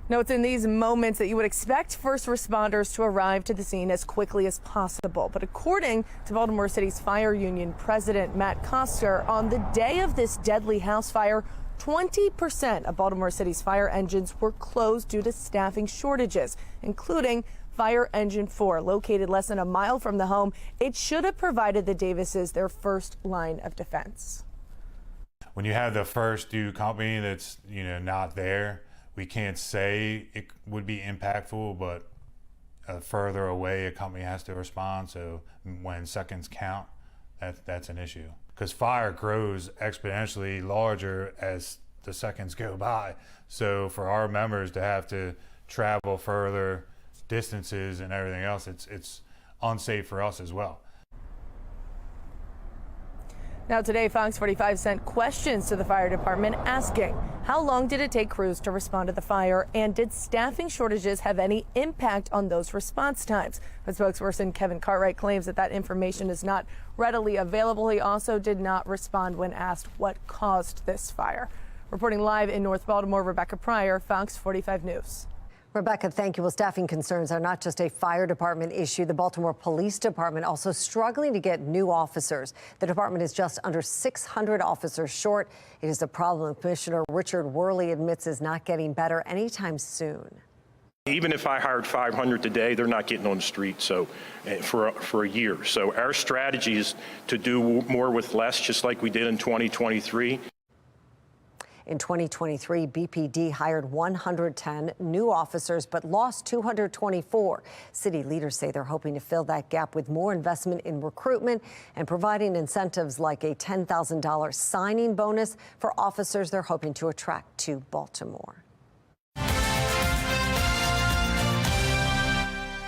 Now, it's in these moments that you would expect first responders to arrive to the scene as quickly as possible. But according to Baltimore City's fire union president, Matt Koster, on the day of this deadly house fire, 20% of Baltimore City's fire engines were closed due to staffing shortages, including Fire Engine 4, located less than a mile from the home. It should have provided the Davises their first line of defense. When you have the first due company that's not there, we can't say it would be impactful, but further away a company has to respond. So when seconds count, that's an issue. because fire grows exponentially larger as the seconds go by. So for our members to have to travel further distances and everything else, it's unsafe for us as well. Now today, Fox 45 sent questions to the fire department asking, how long did it take crews to respond to the fire, and did staffing shortages have any impact on those response times? But spokesperson Kevin Cartwright claims that information is not readily available. He also did not respond when asked what caused this fire. Reporting live in North Baltimore, Rebecca Pryor, Fox 45 News. Rebecca, thank you. Well, staffing concerns are not just a fire department issue. The Baltimore Police Department also struggling to get new officers. The department is just under 600 officers short. It is a problem Commissioner Richard Worley admits is not getting better anytime soon. Even if I hired 500 today, they're not getting on the street for a year. So our strategy is to do more with less, just like we did in 2023. In 2023, BPD hired 110 new officers but lost 224. City leaders say they're hoping to fill that gap with more investment in recruitment and providing incentives like a $10,000 signing bonus for officers they're hoping to attract to Baltimore.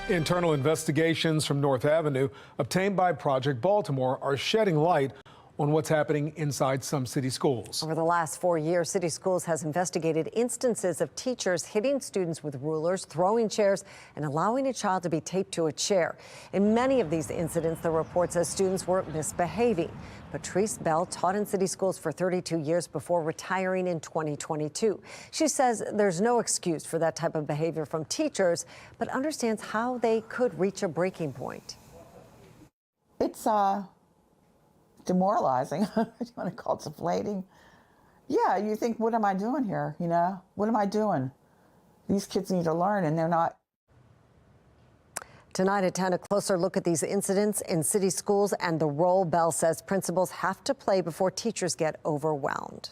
Internal investigations from North Avenue obtained by Project Baltimore are shedding light on what's happening inside some city schools. Over the last 4 years, City Schools has investigated instances of teachers hitting students with rulers, throwing chairs, and allowing a child to be taped to a chair. In many of these incidents, the report says students were misbehaving. Patrice Bell taught in City Schools for 32 years before retiring in 2022. She says there's no excuse for that type of behavior from teachers, but understands how they could reach a breaking point. It's demoralizing. Do you want to call it deflating? Yeah, you think, what am I doing here? You know, what am I doing? These kids need to learn, and they're not. Tonight at 10, a closer look at these incidents in city schools and the role Bell says principals have to play before teachers get overwhelmed.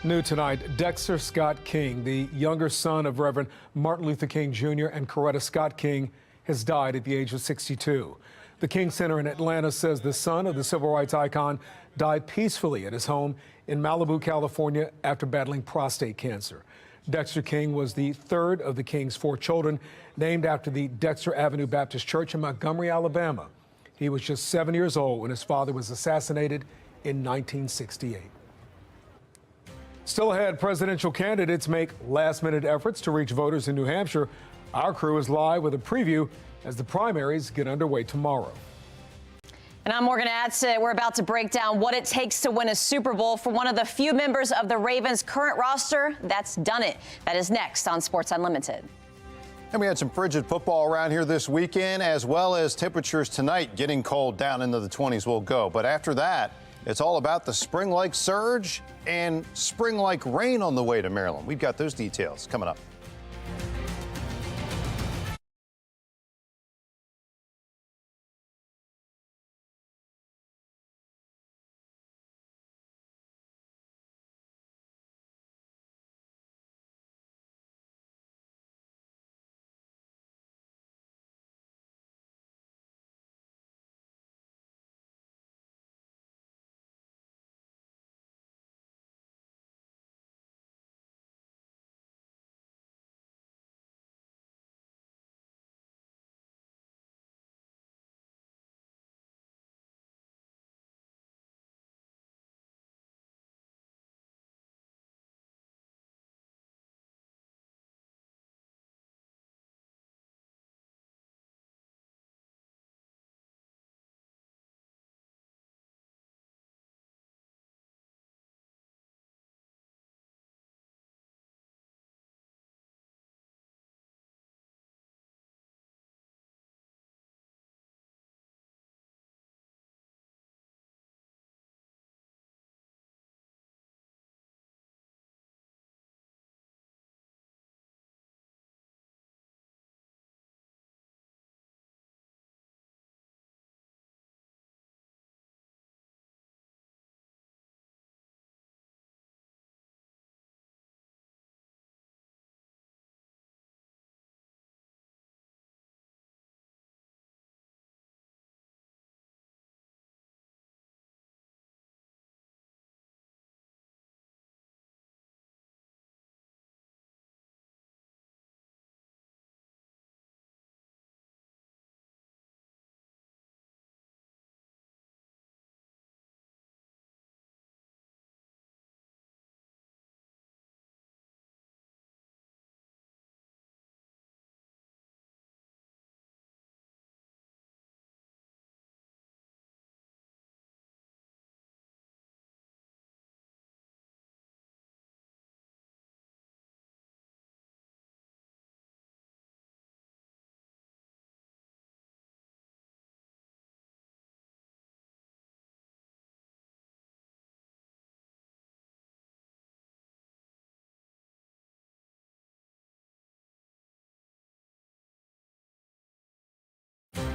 New tonight, Dexter Scott King, the younger son of Reverend Martin Luther King Jr. and Coretta Scott King, has died at the age of 62. The King Center in Atlanta says the son of the civil rights icon died peacefully at his home in Malibu, California, after battling prostate cancer. Dexter King was the third of the King's 4 children, named after the Dexter Avenue Baptist Church in Montgomery, Alabama. He was just 7 years old when his father was assassinated in 1968. Still ahead, presidential candidates make last-minute efforts to reach voters in New Hampshire. Our crew is live with a preview as the primaries get underway tomorrow. And I'm Morgan Adsit. We're about to break down what it takes to win a Super Bowl for one of the few members of the Ravens' current roster that's done it. That is next on Sports Unlimited. And we had some frigid football around here this weekend, as well as temperatures tonight getting cold down into the 20s will go. But after that, it's all about the spring-like surge and spring-like rain on the way to Maryland. We've got those details coming up.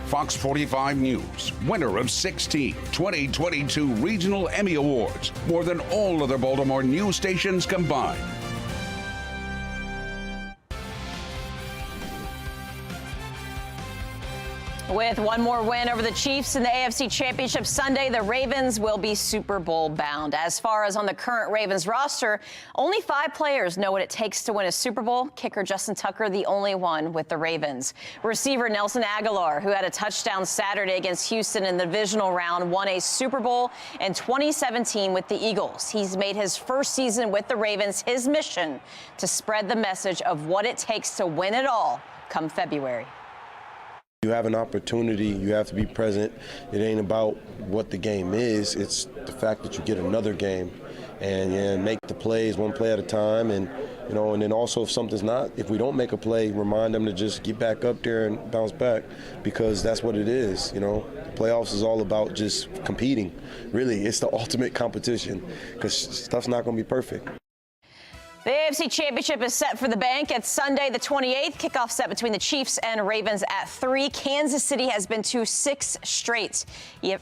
Fox 45 News, winner of 16 2022 Regional Emmy Awards, more than all other Baltimore news stations combined. With one more win over the Chiefs in the AFC Championship Sunday, the Ravens will be Super Bowl bound. As far as on the current Ravens roster, only 5 players know what it takes to win a Super Bowl. Kicker Justin Tucker, the only one with the Ravens. Receiver Nelson Aguilar, who had a touchdown Saturday against Houston in the divisional round, won a Super Bowl in 2017 with the Eagles. He's made his first season with the Ravens his mission to spread the message of what it takes to win it all come February. You have an opportunity, you have to be present. It ain't about what the game is, it's the fact that you get another game and make the plays one play at a time. And and then also if we don't make a play, remind them to just get back up there and bounce back, because that's what it is. The playoffs is all about just competing. Really, it's the ultimate competition, because stuff's not going to be perfect. The AFC Championship is set for the bank. It's Sunday, the 28th. Kickoff set between the Chiefs and Ravens at 3. Kansas City has been to 6 straight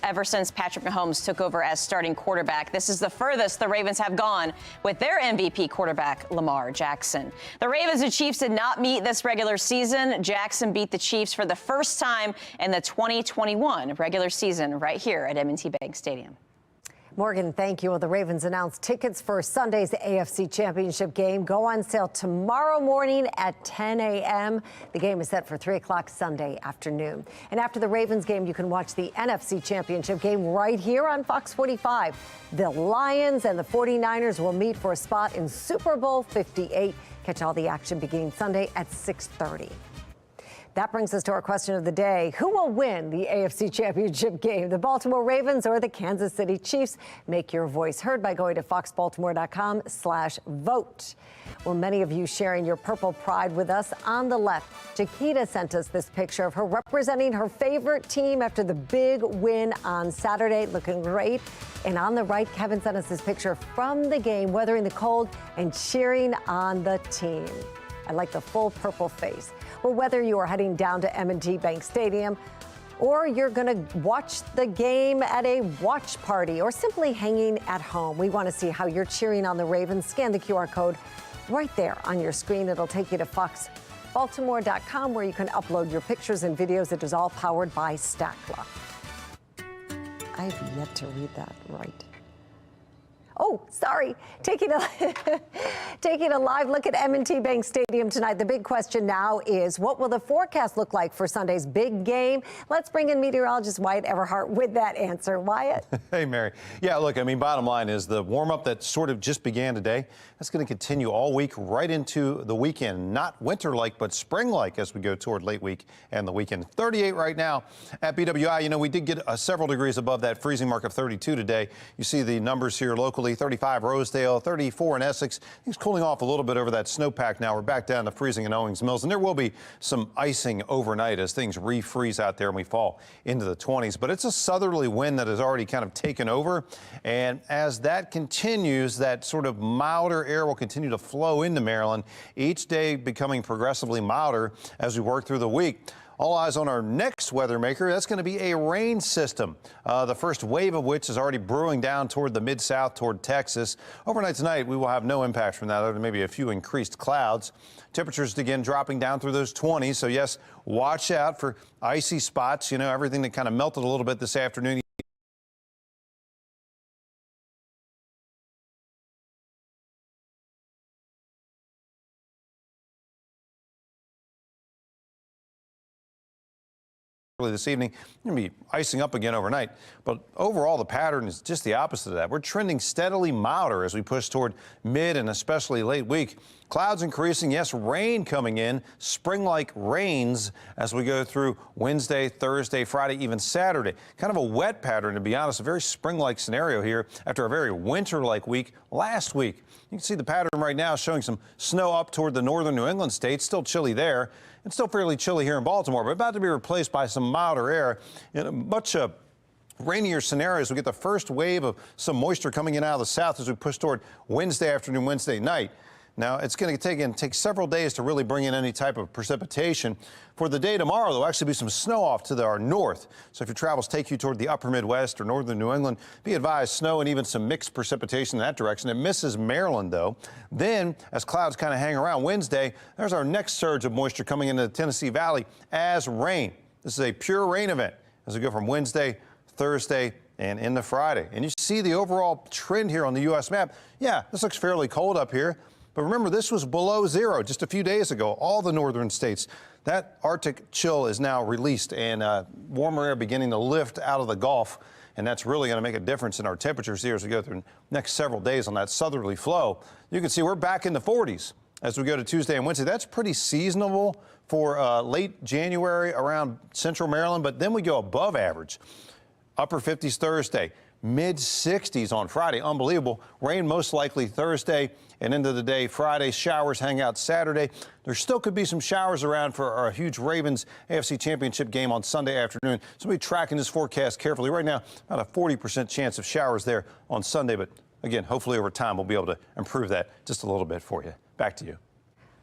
ever since Patrick Mahomes took over as starting quarterback. This is the furthest the Ravens have gone with their MVP quarterback, Lamar Jackson. The Ravens and Chiefs did not meet this regular season. Jackson beat the Chiefs for the first time in the 2021 regular season right here at M&T Bank Stadium. Morgan, thank you. Well, the Ravens announced tickets for Sunday's AFC Championship game go on sale tomorrow morning at 10 a.m. The game is set for 3 o'clock Sunday afternoon. And after the Ravens game, you can watch the NFC Championship game right here on Fox 45. The Lions and the 49ers will meet for a spot in Super Bowl 58. Catch all the action beginning Sunday at 6:30. That brings us to our question of the day. Who will win the AFC Championship game, the Baltimore Ravens or the Kansas City Chiefs? Make your voice heard by going to foxbaltimore.com/vote. Well, many of you sharing your purple pride with us. On the left, Chiquita sent us this picture of her representing her favorite team after the big win on Saturday, looking great. And on the right, Kevin sent us this picture from the game, weathering the cold and cheering on the team. I like the full purple face. Well, whether you are heading down to M&T Bank Stadium or you're going to watch the game at a watch party or simply hanging at home, we want to see how you're cheering on the Ravens. Scan the QR code right there on your screen. It'll take you to foxbaltimore.com, where you can upload your pictures and videos. It is all powered by Stackla. I've yet to read that right. Oh, sorry. Taking a live look at M&T Bank Stadium tonight. The big question now is, what will the forecast look like for Sunday's big game? Let's bring in meteorologist Wyatt Everhart with that answer. Wyatt? Hey, Mary. Yeah, look, bottom line is the warm-up that sort of just began today, that's going to continue all week right into the weekend. Not winter-like, but spring-like as we go toward late week and the weekend. 38 right now at BWI. We did get several degrees above that freezing mark of 32 today. You see the numbers here locally. 35 Rosedale, 34 in Essex. It's cooling off a little bit over that snowpack now. We're back down to freezing in Owings Mills, and there will be some icing overnight as things refreeze out there and we fall into the 20s. But it's a southerly wind that has already kind of taken over, and as that continues, that sort of milder air will continue to flow into Maryland, each day becoming progressively milder as we work through the week. All eyes on our next weather maker. That's going to be a rain system, the first wave of which is already brewing down toward the mid-south, toward Texas. Overnight tonight, we will have no impact from that, other than maybe a few increased clouds. Temperatures again dropping down through those 20s. So, yes, watch out for icy spots. Everything that kind of melted a little bit this afternoon. This evening, going to be icing up again overnight, but overall the pattern is just the opposite of that. We're trending steadily milder as we push toward mid and especially late week. Clouds increasing, yes, rain coming in, spring-like rains as we go through Wednesday, Thursday, Friday, even Saturday. Kind of a wet pattern, to be honest, a very spring-like scenario here after a very winter-like week last week. You can see the pattern right now showing some snow up toward the northern New England states, still chilly there. It's still fairly chilly here in Baltimore, but about to be replaced by some milder air in a much rainier scenario as we get the first wave of some moisture coming in out of the south as we push toward Wednesday afternoon, Wednesday night. Now, it's going to take several days to really bring in any type of precipitation. For the day tomorrow, there'll actually be some snow off to our north. So if your travels take you toward the upper Midwest or northern New England, be advised snow and even some mixed precipitation in that direction. It misses Maryland, though. Then, as clouds kind of hang around Wednesday, there's our next surge of moisture coming into the Tennessee Valley as rain. This is a pure rain event as we go from Wednesday, Thursday, and into Friday. And you see the overall trend here on the U.S. map. Yeah, this looks fairly cold up here. But remember, this was below zero just a few days ago, all the northern states. That Arctic chill is now released and warmer air beginning to lift out of the Gulf. And that's really going to make a difference in our temperatures here as we go through the next several days on that southerly flow. You can see we're back in the 40s as we go to Tuesday and Wednesday. That's pretty seasonable for late January around central Maryland, but then we go above average. Upper 50s Thursday, mid 60s on Friday. Unbelievable. Rain most likely Thursday and into the day Friday. Showers hang out Saturday. There still could be some showers around for our huge Ravens AFC Championship game on Sunday afternoon. So we'll be tracking this forecast carefully. Right now, about a 40% chance of showers there on Sunday. But again, hopefully over time, we'll be able to improve that just a little bit for you. Back to you.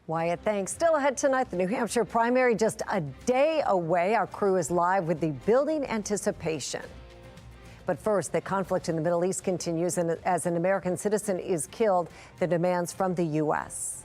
Wyatt, thanks. Still ahead tonight, the New Hampshire primary just a day away. Our crew is live with the building anticipation. But first, the conflict in the Middle East continues, and as an American citizen is killed, the demands from the U.S.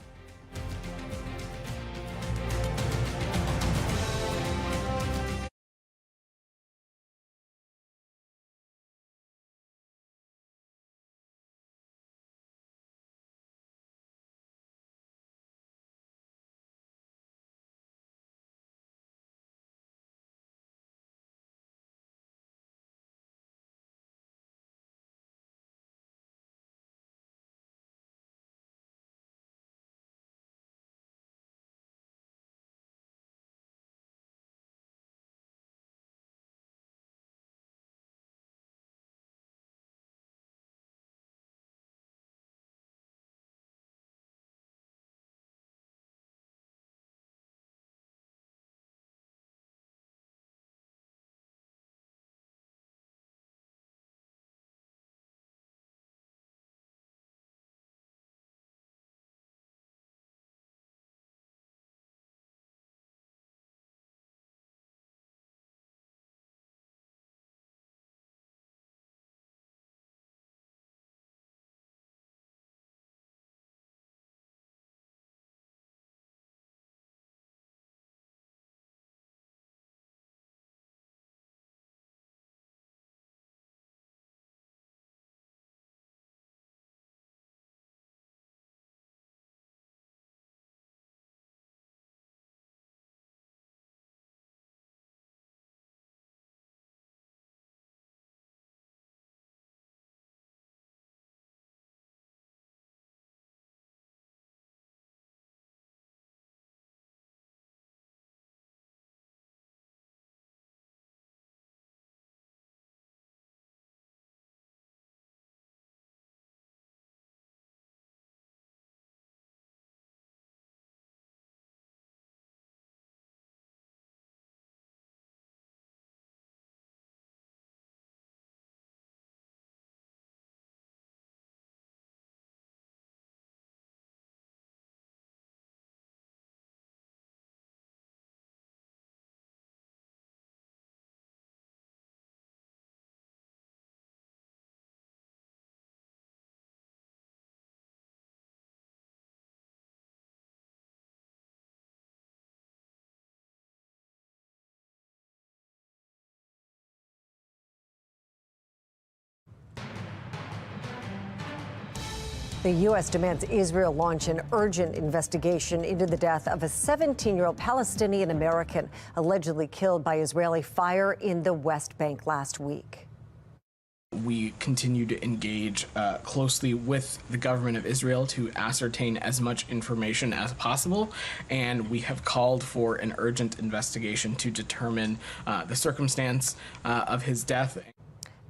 The U.S. demands Israel launch an urgent investigation into the death of a 17-year-old Palestinian American allegedly killed by Israeli fire in the West Bank last week. We continue to engage closely with the government of Israel to ascertain as much information as possible, and we have called for an urgent investigation to determine the circumstance of his death.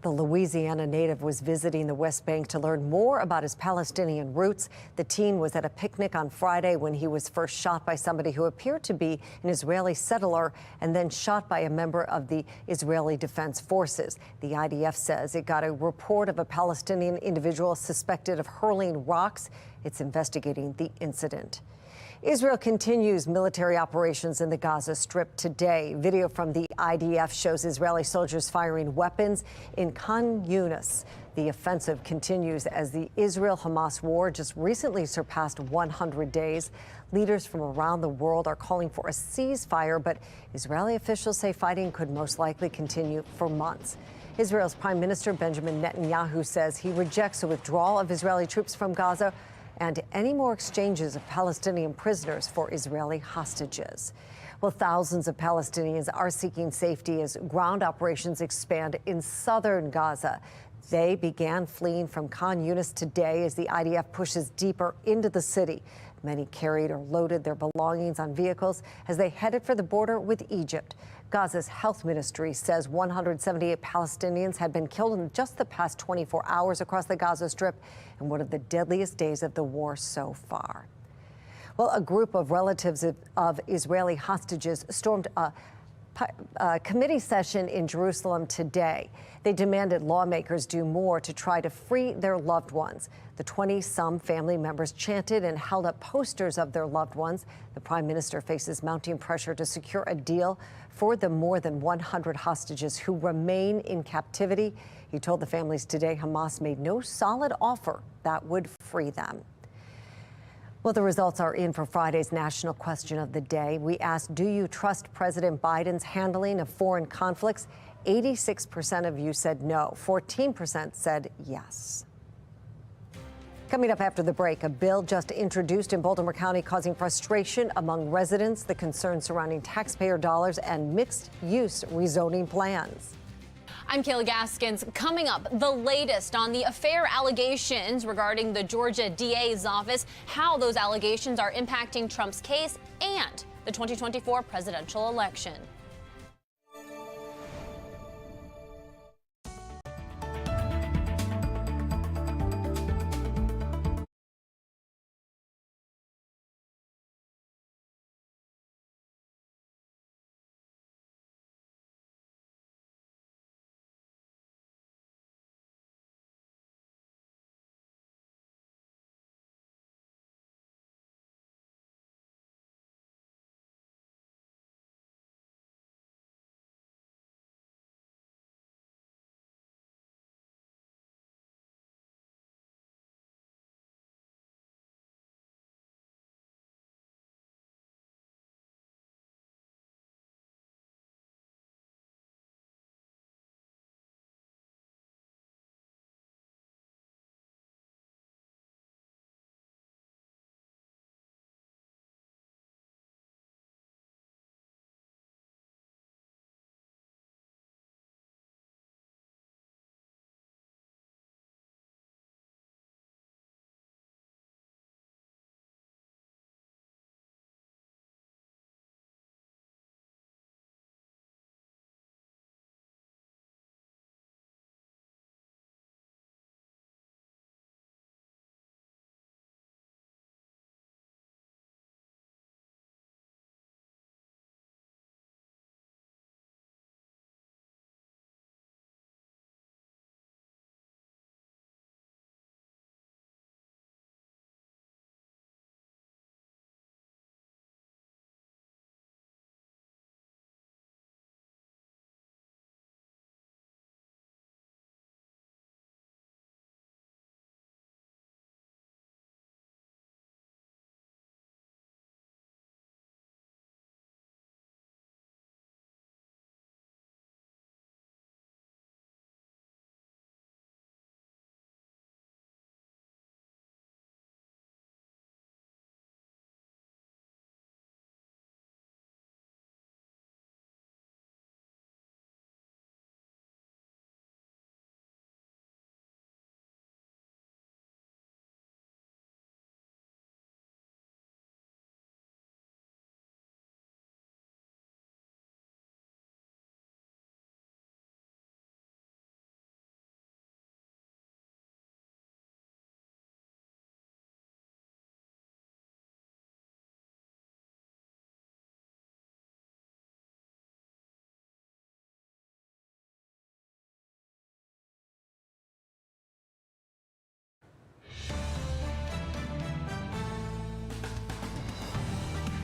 The Louisiana native was visiting the West Bank to learn more about his Palestinian roots. The teen was at a picnic on Friday when he was first shot by somebody who appeared to be an Israeli settler and then shot by a member of the Israeli Defense Forces. The IDF says it got a report of a Palestinian individual suspected of hurling rocks. It's investigating the incident. Israel continues military operations in the Gaza Strip today. Video from the IDF shows Israeli soldiers firing weapons in Khan Yunis. The offensive continues as the Israel-Hamas war just recently surpassed 100 days. Leaders from around the world are calling for a ceasefire, but Israeli officials say fighting could most likely continue for months. Israel's Prime Minister Benjamin Netanyahu says he rejects a withdrawal of Israeli troops from Gaza and any more exchanges of Palestinian prisoners for Israeli hostages. Well, thousands of Palestinians are seeking safety as ground operations expand in southern Gaza. They began fleeing from Khan Yunis today as the IDF pushes deeper into the city. Many carried or loaded their belongings on vehicles as they headed for the border with Egypt. Gaza's health ministry says 178 Palestinians had been killed in just the past 24 hours across the Gaza Strip in one of the deadliest days of the war so far. Well, a group of relatives of Israeli hostages stormed a committee session in Jerusalem today. They demanded lawmakers do more to try to free their loved ones. The 20-some family members chanted and held up posters of their loved ones. The prime minister faces mounting pressure to secure a deal for the more than 100 hostages who remain in captivity. He told the families today Hamas made no solid offer that would free them. Well, the results are in for Friday's national question of the day. We asked, do you trust President Biden's handling of foreign conflicts? 86% of you said no. 14% said yes. Coming up after the break, a bill just introduced in Baltimore County causing frustration among residents, the concerns surrounding taxpayer dollars and mixed-use rezoning plans. I'm Kayla Gaskins. Coming up, the latest on the affair allegations regarding the Georgia DA's office, how those allegations are impacting Trump's case, and the 2024 presidential election.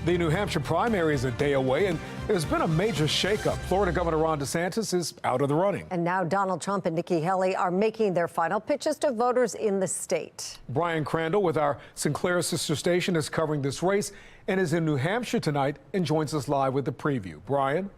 The New Hampshire primary is a day away, and there's been a major shakeup. Florida Governor Ron DeSantis is out of the running. And now Donald Trump and Nikki Haley are making their final pitches to voters in the state. Brian Crandall with our Sinclair sister station is covering this race and is in New Hampshire tonight and joins us live with the preview. Brian?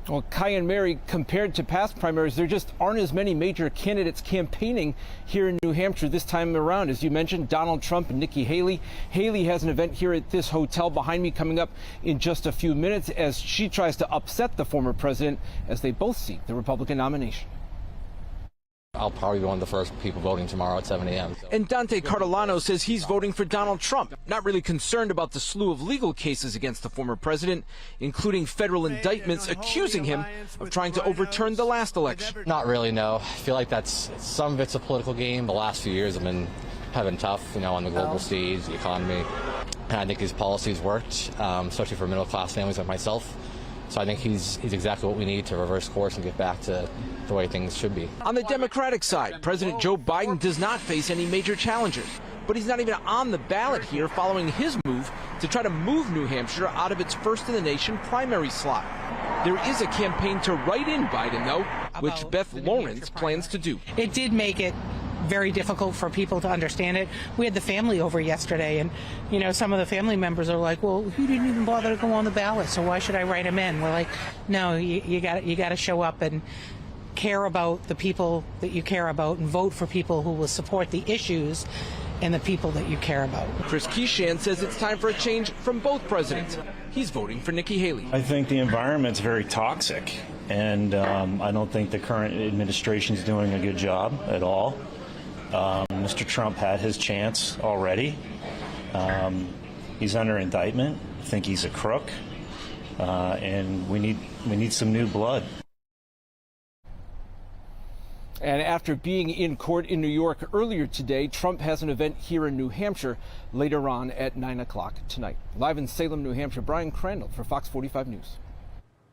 Well, Kai and Mary, compared to past primaries, there just aren't as many major candidates campaigning here in New Hampshire this time around. As you mentioned, Donald Trump and Nikki Haley. Haley has an event here at this hotel behind me coming up in just a few minutes as she tries to upset the former president as they both seek the Republican nomination. I'll probably be one of the first people voting tomorrow at 7 a.m. And Dante Cardellano says he's voting for Donald Trump, not really concerned about the slew of legal cases against the former president, including federal indictments accusing him of trying to overturn the last election. Not really, no. I feel like some of it's a political game. The last few years have been tough, on the global stage, the economy. And I think his policies worked, especially for middle-class families like myself. So I think he's exactly what we need to reverse course and get back to the way things should be. On the Democratic side, President Joe Biden does not face any major challengers, but he's not even on the ballot here following his move to try to move New Hampshire out of its first-in-the-nation primary slot. There is a campaign to write in Biden, though, which Beth Lawrence plans to do. It did make it very difficult for people to understand it. We had the family over yesterday, and some of the family members are like, "Well, who didn't even bother to go on the ballot? So why should I write him in?" We're like, "No, you got to show up and care about the people that you care about, and vote for people who will support the issues and the people that you care about." Chris Keeshan says it's time for a change from both presidents. He's voting for Nikki Haley. I think the environment's very toxic, and I don't think the current administration is doing a good job at all. Mr. Trump had his chance already. He's under indictment. I think he's a crook, and we need some new blood. And after being in court in New York earlier today, Trump has an event here in New Hampshire later on at 9 o'clock tonight. Live in Salem, New Hampshire, Brian Crandall for Fox 45 News.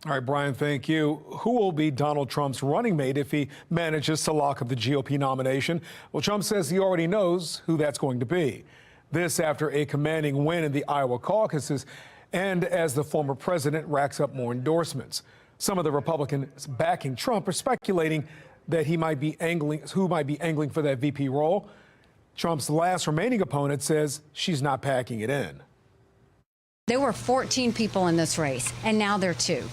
All right, Brian, thank you. Who will be Donald Trump's running mate if he manages to lock up the GOP nomination? Well, Trump says he already knows who that's going to be. This after a commanding win in the Iowa caucuses and as the former president racks up more endorsements. Some of the Republicans backing Trump are speculating that who might be angling for that VP role. Trump's last remaining opponent says she's not packing it in. There were 14 people in this race, and now there are 2.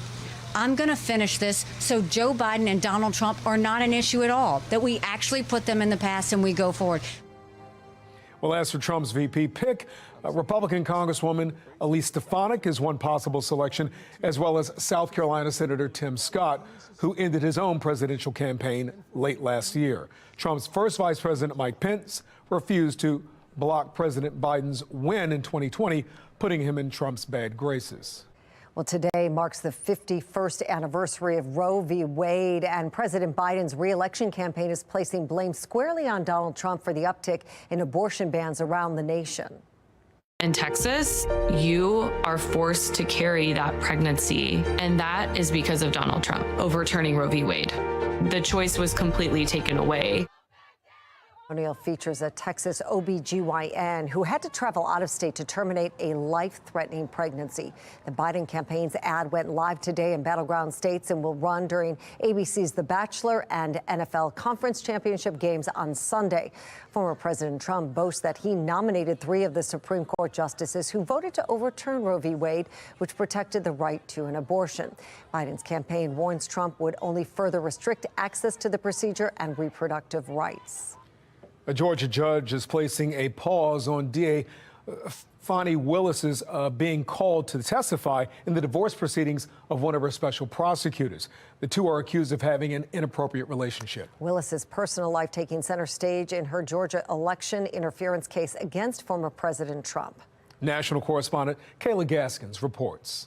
I'm going to finish this so Joe Biden and Donald Trump are not an issue at all, that we actually put them in the past and we go forward. Well, as for Trump's VP pick, Republican Congresswoman Elise Stefanik is one possible selection, as well as South Carolina Senator Tim Scott, who ended his own presidential campaign late last year. Trump's first Vice President, Mike Pence, refused to block President Biden's win in 2020, putting him in Trump's bad graces. Well, today marks the 51st anniversary of Roe v. Wade, and President Biden's re-election campaign is placing blame squarely on Donald Trump for the uptick in abortion bans around the nation. In Texas, you are forced to carry that pregnancy, and that is because of Donald Trump overturning Roe v. Wade. The choice was completely taken away. O'Neill features a Texas OBGYN who had to travel out of state to terminate a life-threatening pregnancy. The Biden campaign's ad went live today in battleground states and will run during ABC's The Bachelor and NFL Conference Championship games on Sunday. Former President Trump boasts that he nominated 3 of the Supreme Court justices who voted to overturn Roe v. Wade, which protected the right to an abortion. Biden's campaign warns Trump would only further restrict access to the procedure and reproductive rights. A Georgia judge is placing a pause on DA Fani Willis's being called to testify in the divorce proceedings of one of her special prosecutors. The 2 are accused of having an inappropriate relationship. Willis's personal life taking center stage in her Georgia election interference case against former President Trump. National correspondent Kayla Gaskins reports.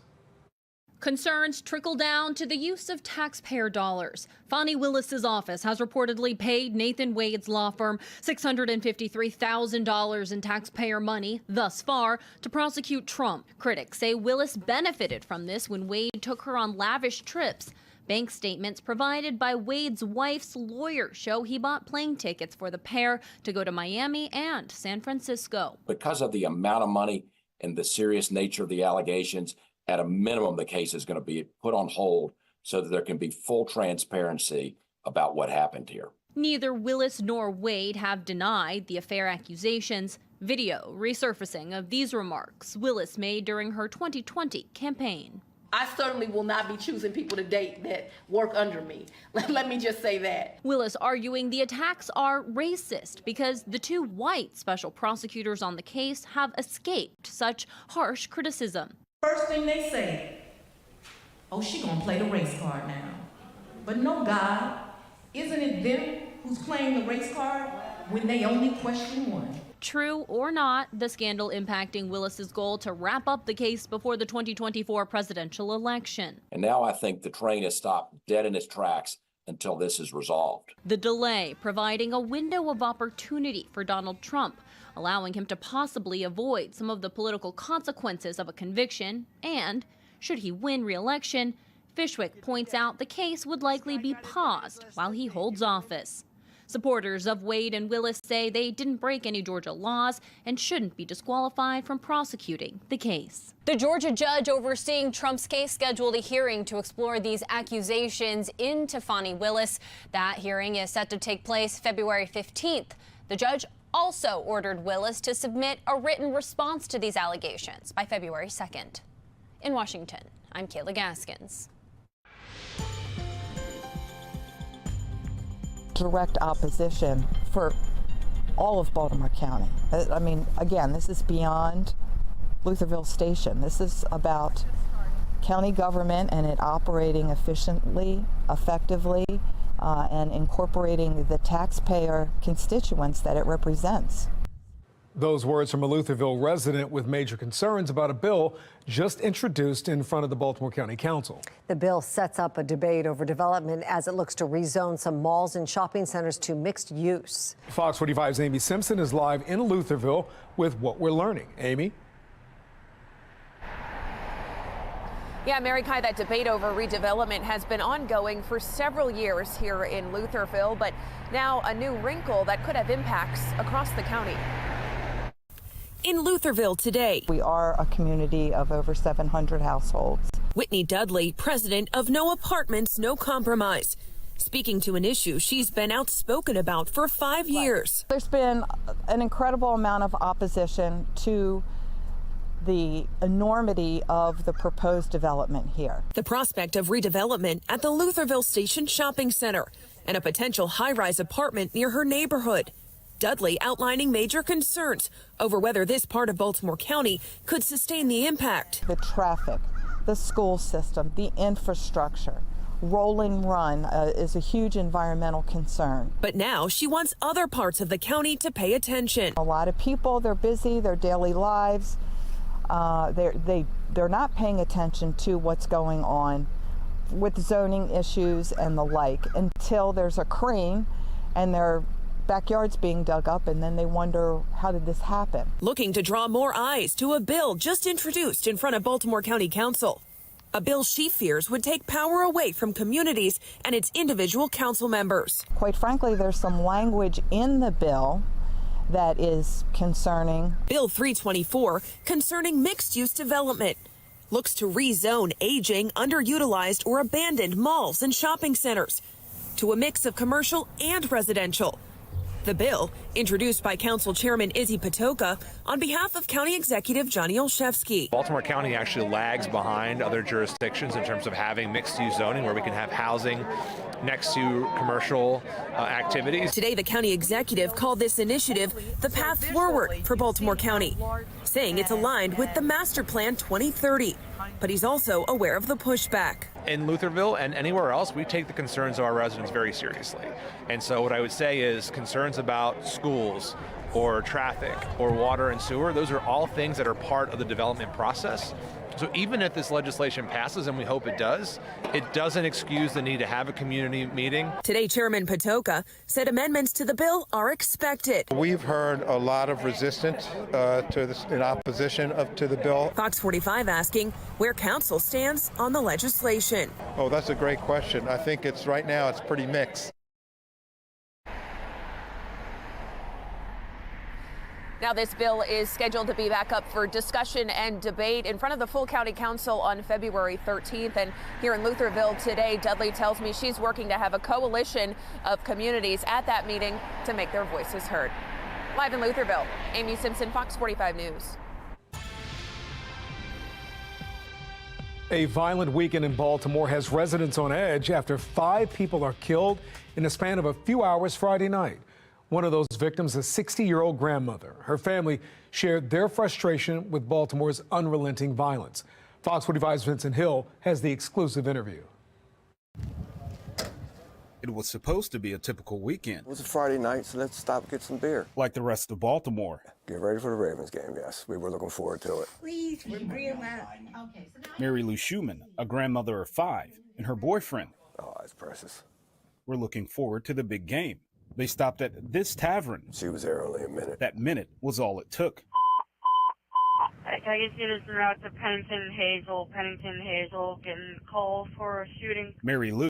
Concerns trickle down to the use of taxpayer dollars. Fani Willis's office has reportedly paid Nathan Wade's law firm $653,000 in taxpayer money thus far to prosecute Trump. Critics say Willis benefited from this when Wade took her on lavish trips. Bank statements provided by Wade's wife's lawyer show he bought plane tickets for the pair to go to Miami and San Francisco. Because of the amount of money and the serious nature of the allegations, at a minimum, the case is going to be put on hold so that there can be full transparency about what happened here. Neither Willis nor Wade have denied the affair accusations. Video resurfacing of these remarks Willis made during her 2020 campaign. I certainly will not be choosing people to date that work under me. Let me just say that. Willis arguing the attacks are racist because the two white special prosecutors on the case have escaped such harsh criticism. First thing they say, oh, she gonna play the race card now. But no, God, isn't it them who's playing the race card when they only question one? True or not, the scandal impacting Willis's goal to wrap up the case before the 2024 presidential election. And now I think the train has stopped dead in its tracks until this is resolved. The delay providing a window of opportunity for Donald Trump, allowing him to possibly avoid some of the political consequences of a conviction. And should he win re-election, Fishwick points out the case would likely be paused while he holds office. Supporters of Wade and Willis say they didn't break any Georgia laws and shouldn't be disqualified from prosecuting the case. The Georgia judge overseeing Trump's case scheduled a hearing to explore these accusations into Fani Willis. That hearing is set to take place February 15th. The judge also ordered Willis to submit a written response to these allegations by February 2nd. In Washington, I'm Kayla Gaskins. Direct opposition for all of Baltimore County. I mean, again, this is beyond Lutherville Station. This is about county government and it operating efficiently, effectively, and incorporating the taxpayer constituents that it represents. Those words from a Lutherville resident with major concerns about a bill just introduced in front of the Baltimore County Council. The bill sets up a debate over development as it looks to rezone some malls and shopping centers to mixed use. Fox 45's Amy Simpson is live in Lutherville with what we're learning. Amy? Yeah, Mary Kai, that debate over redevelopment has been ongoing for several years here in Lutherville, but now a new wrinkle that could have impacts across the county. In Lutherville today, we are a community of over 700 households. Whitney Dudley, president of No Apartments, No Compromise, speaking to an issue she's been outspoken about for 5 years. There's been an incredible amount of opposition to the enormity of the proposed development here. The prospect of redevelopment at the Lutherville Station Shopping Center and a potential high-rise apartment near her neighborhood. Dudley outlining major concerns over whether this part of Baltimore County could sustain the impact. The traffic, the school system, the infrastructure, rolling run is a huge environmental concern. But now she wants other parts of the county to pay attention. A lot of people, they're busy, their daily lives, they're not paying attention to what's going on with zoning issues and the like until there's a crane and their backyards being dug up, and then they wonder, how did this happen? Looking to draw more eyes to a bill just introduced in front of Baltimore County Council. A bill she fears would take power away from communities and its individual council members. Quite frankly, there's some language in the bill that is concerning. Bill 324, concerning mixed-use development, looks to rezone aging, underutilized, or abandoned malls and shopping centers to a mix of commercial and residential. The bill, introduced by Council Chairman Izzy Patoka on behalf of County Executive Johnny Olszewski. Baltimore County actually lags behind other jurisdictions in terms of having mixed-use zoning where we can have housing next to commercial activities. Today, the county executive called this initiative the path forward for Baltimore County, saying it's aligned with the Master Plan 2030. But he's also aware of the pushback. In Lutherville and anywhere else, we take the concerns of our residents very seriously. And so what I would say is concerns about schools or traffic or water and sewer, those are all things that are part of the development process. So even if this legislation passes, and we hope it does, it doesn't excuse the need to have a community meeting. Today, Chairman Patoka said amendments to the bill are expected. We've heard a lot of resistance to this, in opposition to the bill. Fox 45 asking where council stands on the legislation. Oh, that's a great question. I think right now it's pretty mixed. Now, this bill is scheduled to be back up for discussion and debate in front of the full county council on February 13th. And here in Lutherville today, Dudley tells me she's working to have a coalition of communities at that meeting to make their voices heard. Live in Lutherville, Amy Simpson, Fox 45 News. A violent weekend in Baltimore has residents on edge after 5 people are killed in the span of a few hours Friday night. One of those victims, a 60-year-old grandmother. Her family shared their frustration with Baltimore's unrelenting violence. Fox 45's Vincent Hill has the exclusive interview. It was supposed to be a typical weekend. It was a Friday night, so let's stop and get some beer. Like the rest of Baltimore. Get ready for the Ravens game, yes. We were looking forward to it. Please, realize. Okay, so now Mary Lou Schumann, a grandmother of 5, and her boyfriend. Oh, it's precious. We're looking forward to the big game. They stopped at this tavern. She was there only a minute. That minute was all it took. Can I get you this route to Pennington Hazel, getting call for a shooting? Mary Lou